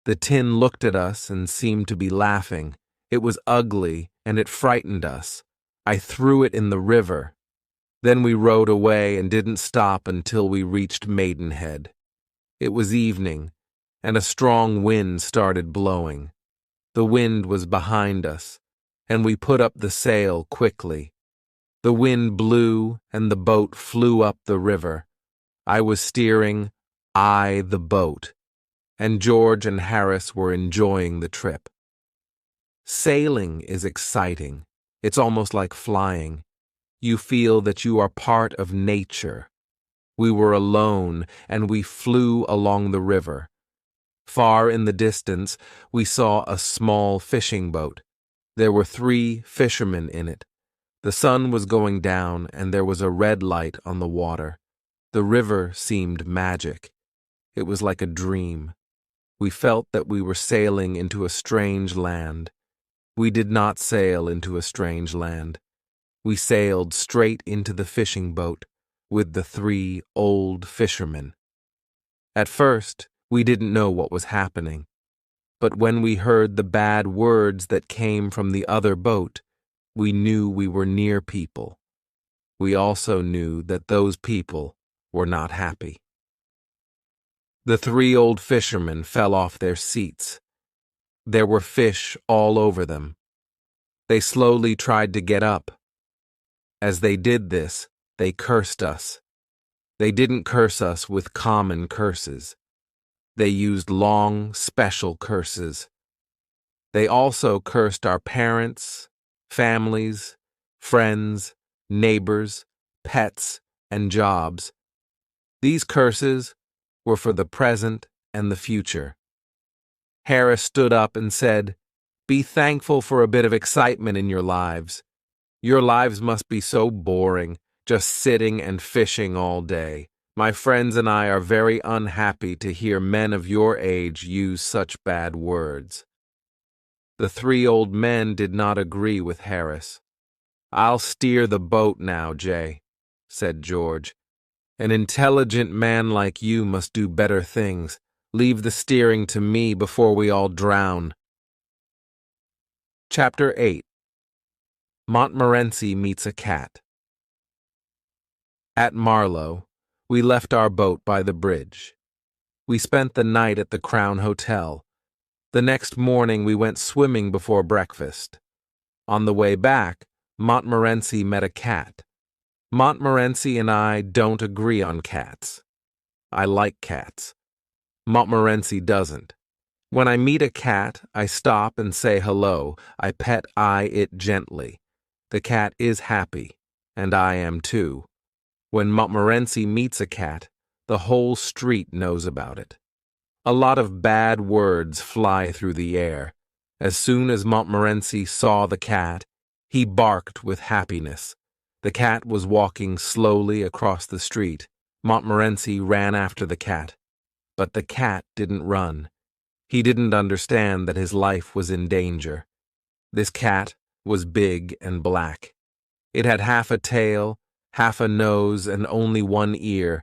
The tin looked at us and seemed to be laughing. It was ugly, and it frightened us. I threw it in the river. Then we rowed away and didn't stop until we reached Maidenhead. It was evening, and a strong wind started blowing. The wind was behind us, and we put up the sail quickly. The wind blew, and the boat flew up the river. I was steering, the boat, and George and Harris were enjoying the trip. Sailing is exciting. It's almost like flying. You feel that you are part of nature. We were alone, and we flew along the river. Far in the distance, we saw a small fishing boat. There were 3 fishermen in it. The sun was going down, and there was a red light on the water. The river seemed magic. It was like a dream. We felt that we were sailing into a strange land. We did not sail into a strange land. We sailed straight into the fishing boat with the 3 old fishermen. At first, we didn't know what was happening. But when we heard the bad words that came from the other boat, we knew we were near people. We also knew that those people were not happy. The 3 old fishermen fell off their seats. There were fish all over them. They slowly tried to get up. As they did this, they cursed us. They didn't curse us with common curses. They used long, special curses. They also cursed our parents, families, friends, neighbors, pets, and jobs. These curses were for the present and the future. Harris stood up and said, "Be thankful for a bit of excitement in your lives. Your lives must be so boring, just sitting and fishing all day. My friends and I are very unhappy to hear men of your age use such bad words." The 3 old men did not agree with Harris. "I'll steer the boat now, Jay," said George. "An intelligent man like you must do better things. Leave the steering to me before we all drown." Chapter 8. Montmorency Meets a Cat. At Marlow, we left our boat by the bridge. We spent the night at the Crown Hotel. The next morning we went swimming before breakfast. On the way back, Montmorency met a cat. Montmorency and I don't agree on cats. I like cats. Montmorency doesn't. When I meet a cat, I stop and say hello. I pet-eye it gently. The cat is happy, and I am too. When Montmorency meets a cat, the whole street knows about it. A lot of bad words fly through the air. As soon as Montmorency saw the cat, he barked with happiness. The cat was walking slowly across the street. Montmorency ran after the cat. But the cat didn't run. He didn't understand that his life was in danger. This cat was big and black. It had half a tail, half a nose, and only 1 ear.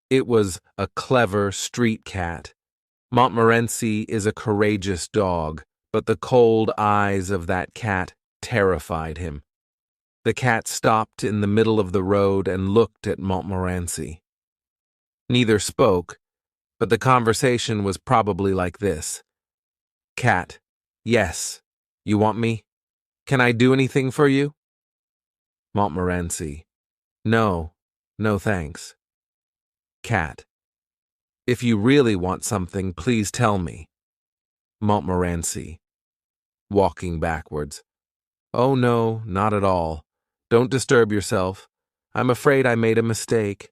It was a clever street cat. Montmorency is a courageous dog, but the cold eyes of that cat terrified him. The cat stopped in the middle of the road and looked at Montmorency. Neither spoke, but the conversation was probably like this. "Cat, yes. You want me? Can I do anything for you?" Montmorency, "No, no thanks." Cat, "If you really want something, please tell me." Montmorency, walking backwards, "Oh no, not at all. Don't disturb yourself. I'm afraid I made a mistake.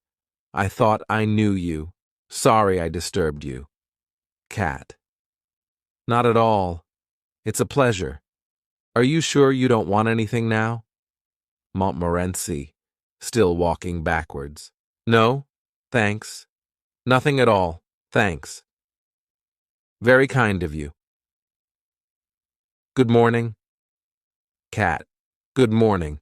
I thought I knew you. Sorry I disturbed you." Cat, "Not at all. It's a pleasure. Are you sure you don't want anything now?" Montmorency, still walking backwards, "No, thanks. Nothing at all, thanks." "Very kind of you." "Good morning." Cat, "Good morning."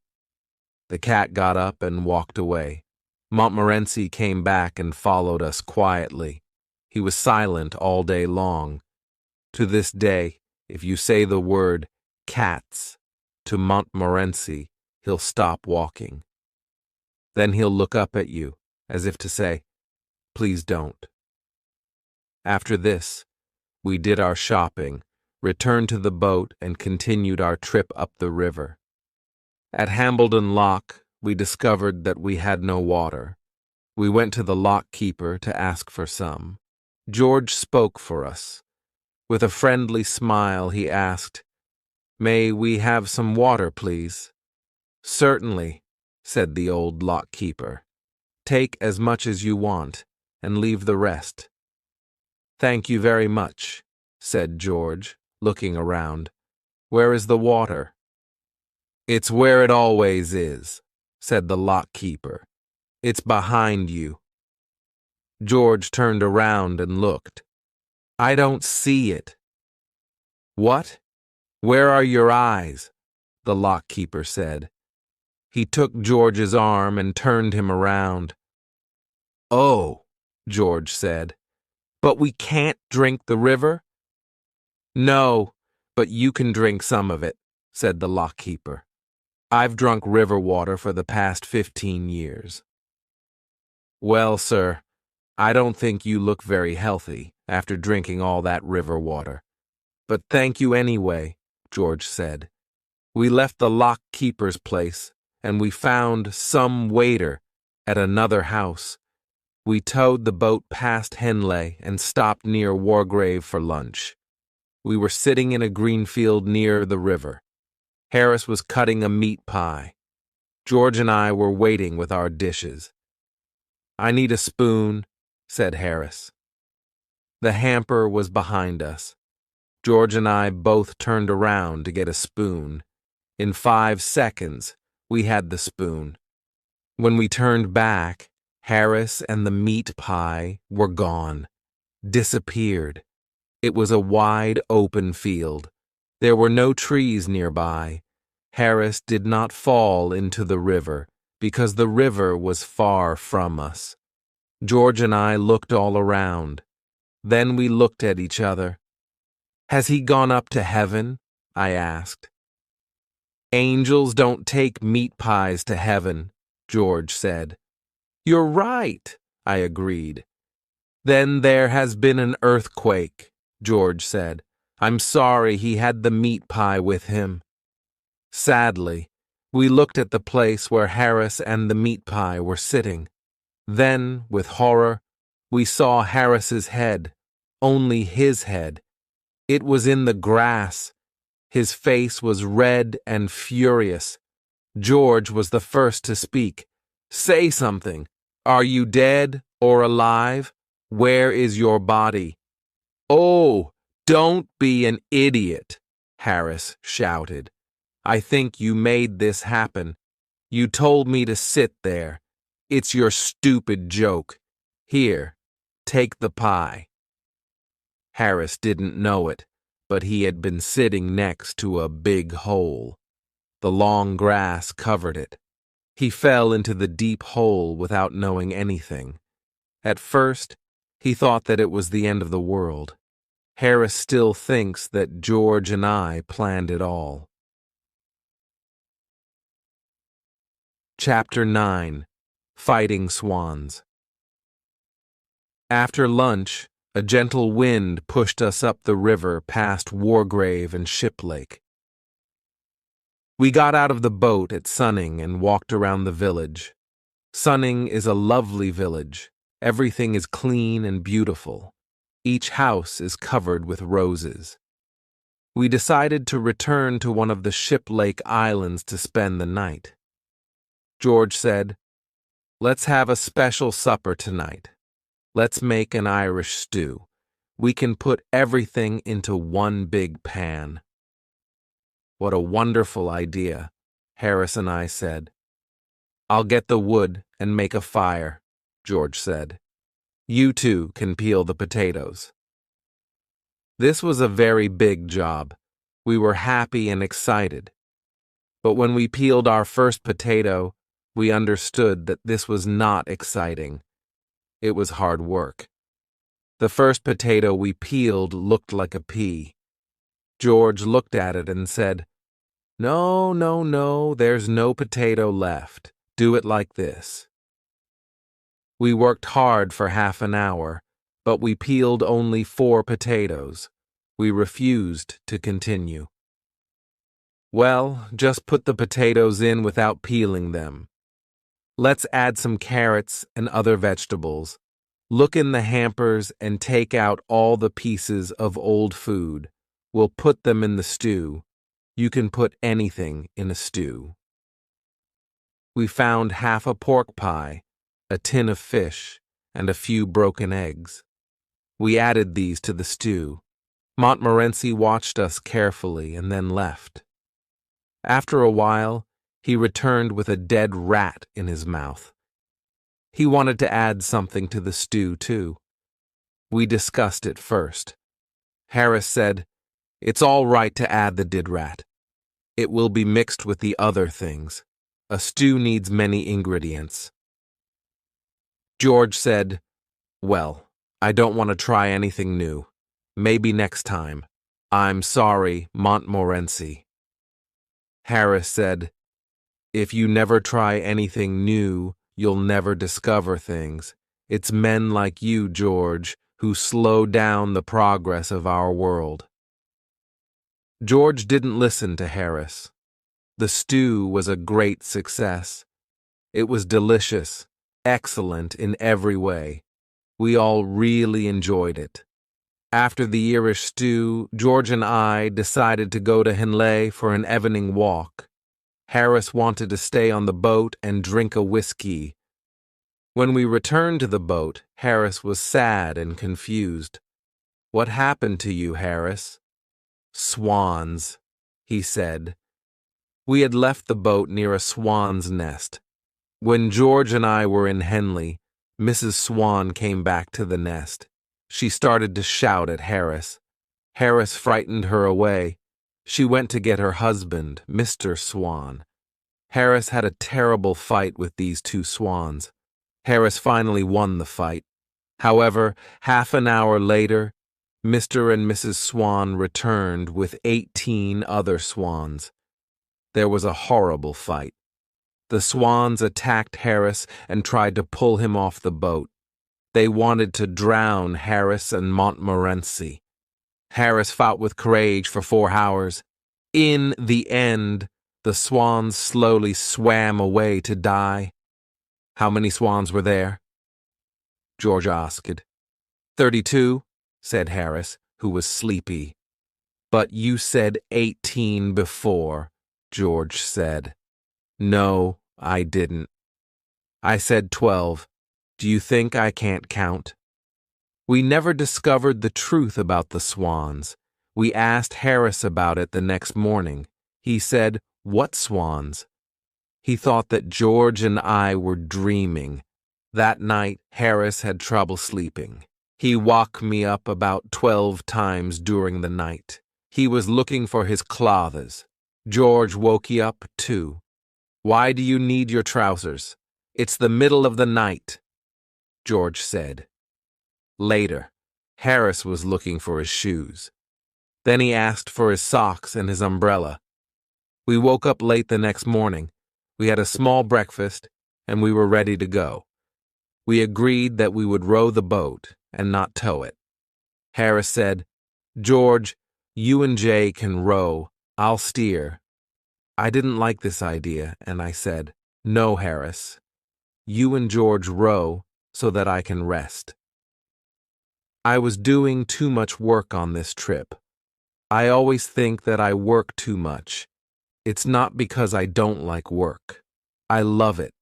The cat got up and walked away. Montmorency came back and followed us quietly. He was silent all day long. To this day, if you say the word cats to Montmorency, he'll stop walking. Then he'll look up at you, as if to say, "Please don't." After this, we did our shopping, returned to the boat, and continued our trip up the river. At Hambledon Lock, we discovered that we had no water. We went to the lock keeper to ask for some. George spoke for us. With a friendly smile, he asked, "May we have some water, please?" "Certainly," said the old lock keeper. Take as much as you want, and leave the rest." "Thank you very much," said George, looking around. "Where is the water?" "It's where it always is," said the lock-keeper. "It's behind you." George turned around and looked. "I don't see it." "What? Where are your eyes?" the lock-keeper said. He took George's arm and turned him around. "Oh," George said, "but we can't drink the river?" "No, but you can drink some of it," said the lock-keeper. "I've drunk river water for the past 15 years. "Well, sir, I don't think you look very healthy after drinking all that river water. But thank you anyway," George said. "We left the lock-keeper's place, and we found some waiter at another house. We towed the boat past Henley and stopped near Wargrave for lunch. We were sitting in a green field near the river. Harris was cutting a meat pie. George and I were waiting with our dishes. "I need a spoon," said Harris. The hamper was behind us. George and I both turned around to get a spoon. In 5 seconds, we had the spoon. When we turned back, Harris and the meat pie were gone, disappeared. It was a wide open field. There were no trees nearby. Harris did not fall into the river because the river was far from us. George and I looked all around. Then we looked at each other. "Has he gone up to heaven?" I asked. "Angels don't take meat pies to heaven," George said. "You're right," I agreed. "Then there has been an earthquake," George said. "I'm sorry he had the meat pie with him." Sadly, we looked at the place where Harris and the meat pie were sitting. Then, with horror, we saw Harris's head, only his head. It was in the grass. His face was red and furious. George was the first to speak. "Say something. Are you dead or alive? Where is your body?" "Oh, don't be an idiot," Harris shouted. "I think you made this happen. You told me to sit there. It's your stupid joke. Here, take the pie." Harris didn't know it, but he had been sitting next to a big hole. The long grass covered it. He fell into the deep hole without knowing anything. At first, he thought that it was the end of the world. Harris still thinks that George and I planned it all. Chapter 9. Fighting Swans. After lunch, a gentle wind pushed us up the river past Wargrave and Shiplake. We got out of the boat at Sunning and walked around the village. Sunning is a lovely village. Everything is clean and beautiful. Each house is covered with roses. We decided to return to one of the Shiplake Islands to spend the night. George said, "Let's have a special supper tonight. Let's make an Irish stew. We can put everything into one big pan." "What a wonderful idea," Harris and I said. "I'll get the wood and make a fire," George said. "You two can peel the potatoes." This was a very big job. We were happy and excited. But when we peeled our first potato, we understood that this was not exciting. It was hard work. The first potato we peeled looked like a pea. George looked at it and said, "No, no, no, there's no potato left. Do it like this." We worked hard for half an hour, but we peeled only 4 potatoes. We refused to continue. "Well, just put the potatoes in without peeling them. Let's add some carrots and other vegetables. Look in the hampers and take out all the pieces of old food. We'll put them in the stew. You can put anything in a stew." We found half a pork pie, a tin of fish, and a few broken eggs. We added these to the stew. Montmorency watched us carefully and then left. After a while, he returned with a dead rat in his mouth. He wanted to add something to the stew, too. We discussed it first. Harris said, "It's all right to add the dead rat. It will be mixed with the other things. A stew needs many ingredients." George said, "Well, I don't want to try anything new. Maybe next time. I'm sorry, Montmorency." Harris said, "If you never try anything new, you'll never discover things. It's men like you, George, who slow down the progress of our world." George didn't listen to Harris. The stew was a great success. It was delicious, excellent in every way. We all really enjoyed it. After the Irish stew, George and I decided to go to Henley for an evening walk. Harris wanted to stay on the boat and drink a whiskey. When we returned to the boat, Harris was sad and confused. "What happened to you, Harris?" "Swans," he said. We had left the boat near a swan's nest. When George and I were in Henley, Mrs. Swan came back to the nest. She started to shout at Harris. Harris frightened her away. She went to get her husband, Mr. Swan. Harris had a terrible fight with these two swans. Harris finally won the fight. However, half an hour later, Mr. and Mrs. Swan returned with 18 other swans. There was a horrible fight. The swans attacked Harris and tried to pull him off the boat. They wanted to drown Harris and Montmorency. Harris fought with courage for 4 hours. In the end, the swans slowly swam away to die. "How many swans were there?" George asked. 32, said Harris, who was sleepy. "But you said 18 before," George said. "No, I didn't. I said 12. Do you think I can't count?" We never discovered the truth about the swans. We asked Harris about it the next morning. He said, "What swans?" He thought that George and I were dreaming. That night, Harris had trouble sleeping. He woke me up about 12 times during the night. He was looking for his clothes. George woke you up, too. "Why do you need your trousers? It's the middle of the night," George said. Later, Harris was looking for his shoes. Then he asked for his socks and his umbrella. We woke up late the next morning. We had a small breakfast, and we were ready to go. We agreed that we would row the boat and not tow it. Harris said, "George, you and Jay can row. I'll steer." I didn't like this idea, and I said, "No, Harris. You and George row so that I can rest." I was doing too much work on this trip. I always think that I work too much. It's not because I don't like work. I love it.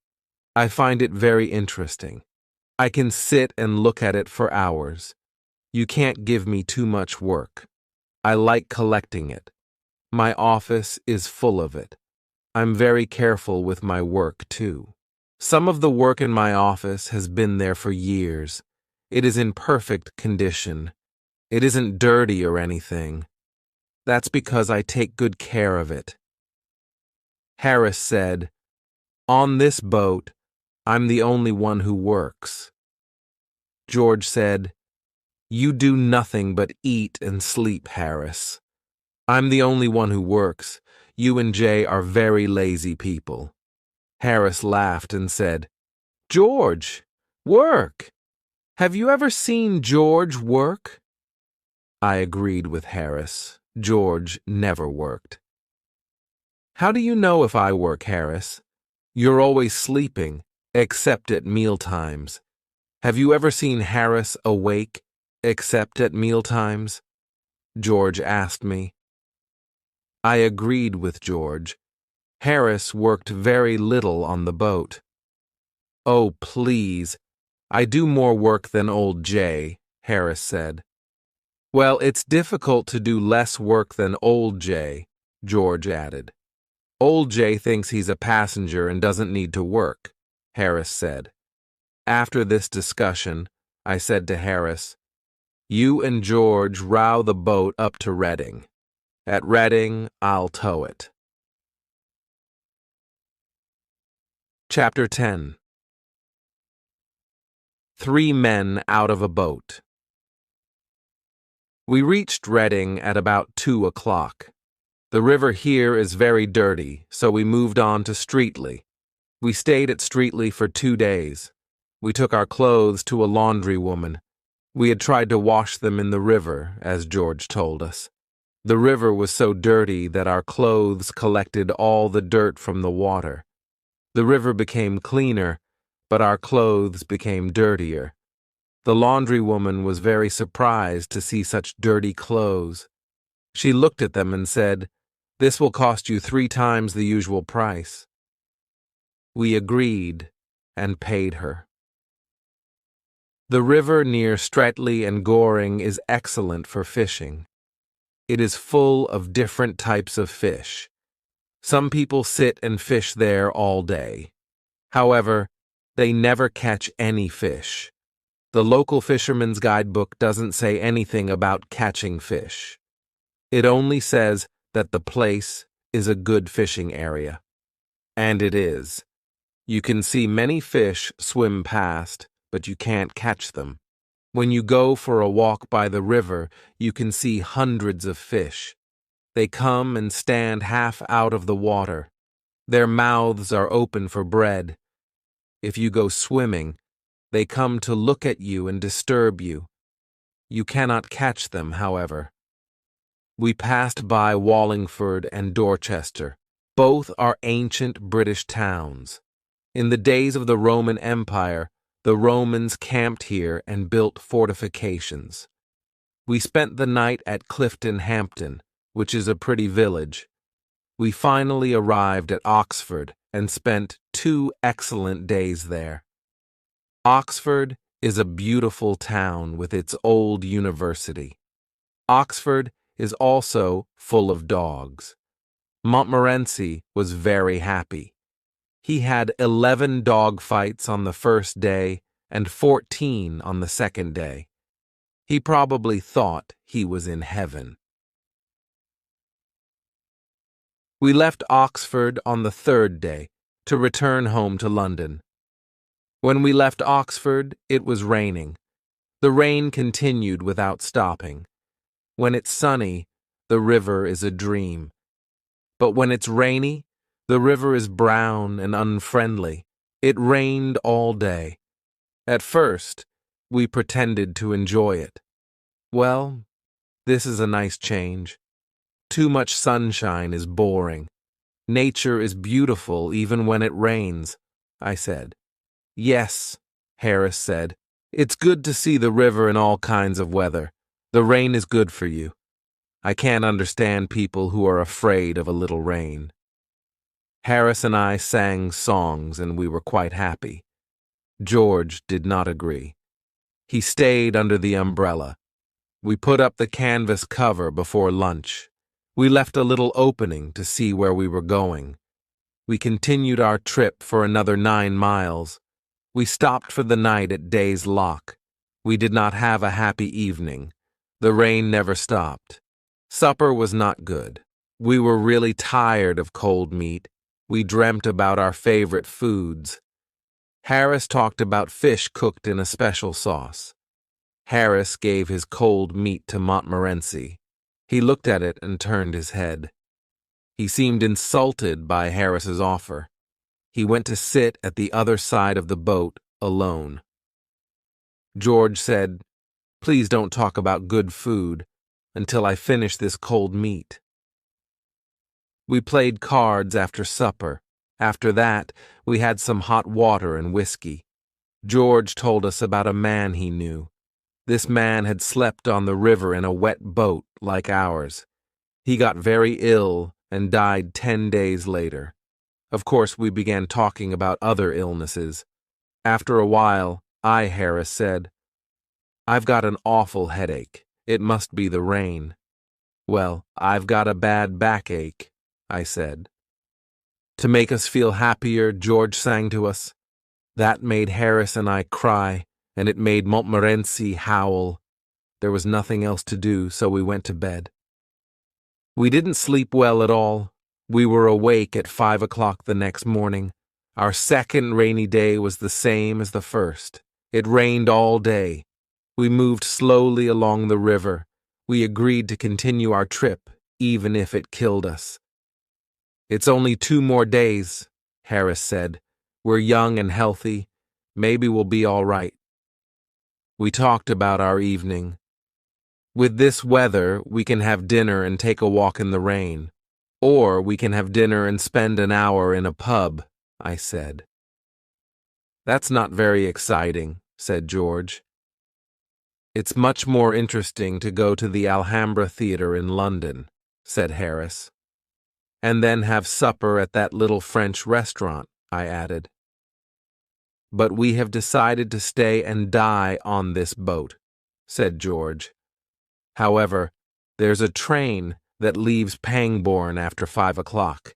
I find it very interesting. I can sit and look at it for hours. You can't give me too much work. I like collecting it. My office is full of it. I'm very careful with my work, too. Some of the work in my office has been there for years. It is in perfect condition. It isn't dirty or anything. That's because I take good care of it. Harris said, "On this boat, I'm the only one who works." George said, "You do nothing but eat and sleep, Harris. I'm the only one who works. You and Jay are very lazy people." Harris laughed and said, "George, work. Have you ever seen George work?" I agreed with Harris. George never worked. "How do you know if I work, Harris? You're always sleeping, except at mealtimes. Have you ever seen Harris awake, except at mealtimes?" George asked me. I agreed with George. Harris worked very little on the boat. Oh, please. I do more work than old Jay, Harris said. Well, it's difficult to do less work than old Jay, George added. Old Jay thinks he's a passenger and doesn't need to work, Harris said. After this discussion, I said to Harris, "You and George row the boat up to Reading. At Reading, I'll tow it." Chapter 10. 3 men out of a boat. We reached Reading at about 2 o'clock. The river here is very dirty, so we moved on to Streatley. We stayed at Streatley for 2 days. We took our clothes to a laundry woman. We had tried to wash them in the river, as George told us. The river was so dirty that our clothes collected all the dirt from the water. The river became cleaner, but our clothes became dirtier. The laundry woman was very surprised to see such dirty clothes. She looked at them and said, "This will cost you 3 times the usual price." We agreed and paid her. The river near Streatley and Goring is excellent for fishing. It is full of different types of fish. Some people sit and fish there all day. However, they never catch any fish. The local fisherman's guidebook doesn't say anything about catching fish. It only says that the place is a good fishing area. And it is. You can see many fish swim past, but you can't catch them. When you go for a walk by the river, you can see hundreds of fish. They come and stand half out of the water. Their mouths are open for bread. If you go swimming, they come to look at you and disturb you. You cannot catch them, however. We passed by Wallingford and Dorchester. Both are ancient British towns. In the days of the Roman Empire, the Romans camped here and built fortifications. We spent the night at Clifton Hampton, which is a pretty village. We finally arrived at Oxford and spent 2 excellent days there. Oxford is a beautiful town with its old university. Oxford is also full of dogs. Montmorency was very happy. He had 11 dog fights on the first day and 14 on the second day. He probably thought he was in heaven. We left Oxford on the 3rd day to return home to London. When we left Oxford, it was raining. The rain continued without stopping. When it's sunny, the river is a dream. But when it's rainy, the river is brown and unfriendly. It rained all day. At first, we pretended to enjoy it. Well, this is a nice change. Too much sunshine is boring. Nature is beautiful even when it rains, I said. Yes, Harris said. It's good to see the river in all kinds of weather. The rain is good for you. I can't understand people who are afraid of a little rain. Harris and I sang songs and we were quite happy. George did not agree. He stayed under the umbrella. We put up the canvas cover before lunch. We left a little opening to see where we were going. We continued our trip for another 9 miles. We stopped for the night at Day's Lock. We did not have a happy evening. The rain never stopped. Supper was not good. We were really tired of cold meat. We dreamt about our favorite foods. Harris talked about fish cooked in a special sauce. Harris gave his cold meat to Montmorency. He looked at it and turned his head. He seemed insulted by Harris's offer. He went to sit at the other side of the boat alone. George said, "Please don't talk about good food until I finish this cold meat." We played cards after supper. After that, we had some hot water and whiskey. George told us about a man he knew. This man had slept on the river in a wet boat like ours. He got very ill and died 10 days later. Of course, we began talking about other illnesses. After a while, Harris said, "I've got an awful headache. It must be the rain." "Well, I've got a bad backache," I said. To make us feel happier, George sang to us. That made Harris and I cry, and it made Montmorency howl. There was nothing else to do, so we went to bed. We didn't sleep well at all. We were awake at 5 o'clock the next morning. Our second rainy day was the same as the first. It rained all day. We moved slowly along the river. We agreed to continue our trip, even if it killed us. "It's only 2 more days," Harris said. "We're young and healthy. Maybe we'll be all right." We talked about our evening. "With this weather, we can have dinner and take a walk in the rain. Or we can have dinner and spend an hour in a pub," I said. "That's not very exciting," said George. "It's much more interesting to go to the Alhambra Theatre in London," said Harris. "And then have supper at that little French restaurant," I added. "But we have decided to stay and die on this boat," said George. "However, there's a train that leaves Pangbourne after 5 o'clock.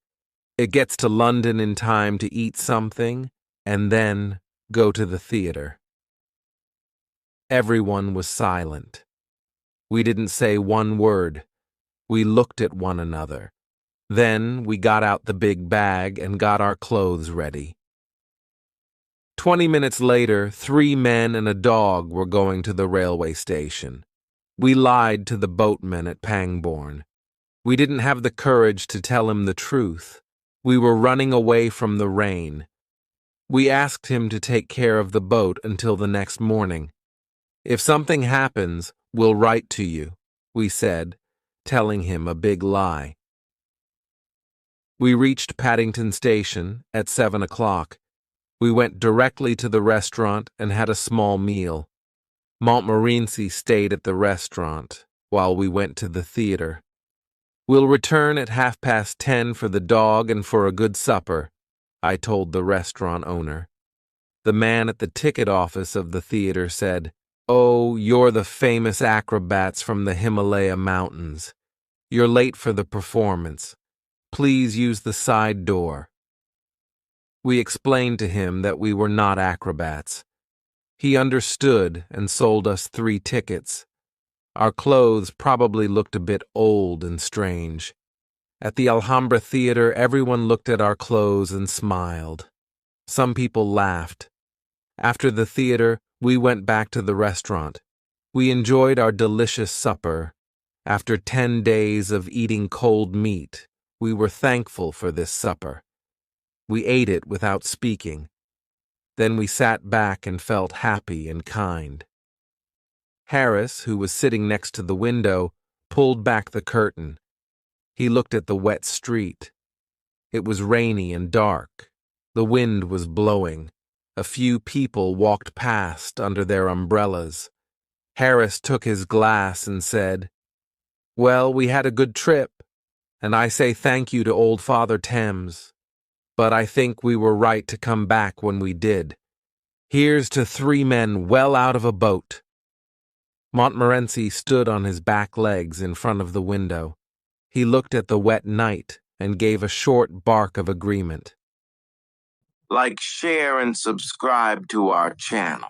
It gets to London in time to eat something and then go to the theater." Everyone was silent. We didn't say one word. We looked at one another. Then we got out the big bag and got our clothes ready. 20 minutes later, 3 men and a dog were going to the railway station. We lied to the boatman at Pangbourne. We didn't have the courage to tell him the truth. We were running away from the rain. We asked him to take care of the boat until the next morning. "If something happens, we'll write to you," we said, telling him a big lie. We reached Paddington Station at 7 o'clock. We went directly to the restaurant and had a small meal. Montmorency stayed at the restaurant while we went to the theater. "We'll return at 10:30 for the dog and for a good supper," I told the restaurant owner. The man at the ticket office of the theater said, "Oh, you're the famous acrobats from the Himalaya Mountains. You're late for the performance. Please use the side door." We explained to him that we were not acrobats. He understood and sold us 3 tickets. Our clothes probably looked a bit old and strange. At the Alhambra Theatre, everyone looked at our clothes and smiled. Some people laughed. After the theater, we went back to the restaurant. We enjoyed our delicious supper. After 10 days of eating cold meat, we were thankful for this supper. We ate it without speaking. Then we sat back and felt happy and kind. Harris, who was sitting next to the window, pulled back the curtain. He looked at the wet street. It was rainy and dark. The wind was blowing. A few people walked past under their umbrellas. Harris took his glass and said, "Well, we had a good trip, and I say thank you to old Father Thames. But I think we were right to come back when we did. Here's to 3 men well out of a boat." Montmorency stood on his back legs in front of the window. He looked at the wet night and gave a short bark of agreement. Like, share, and subscribe to our channel.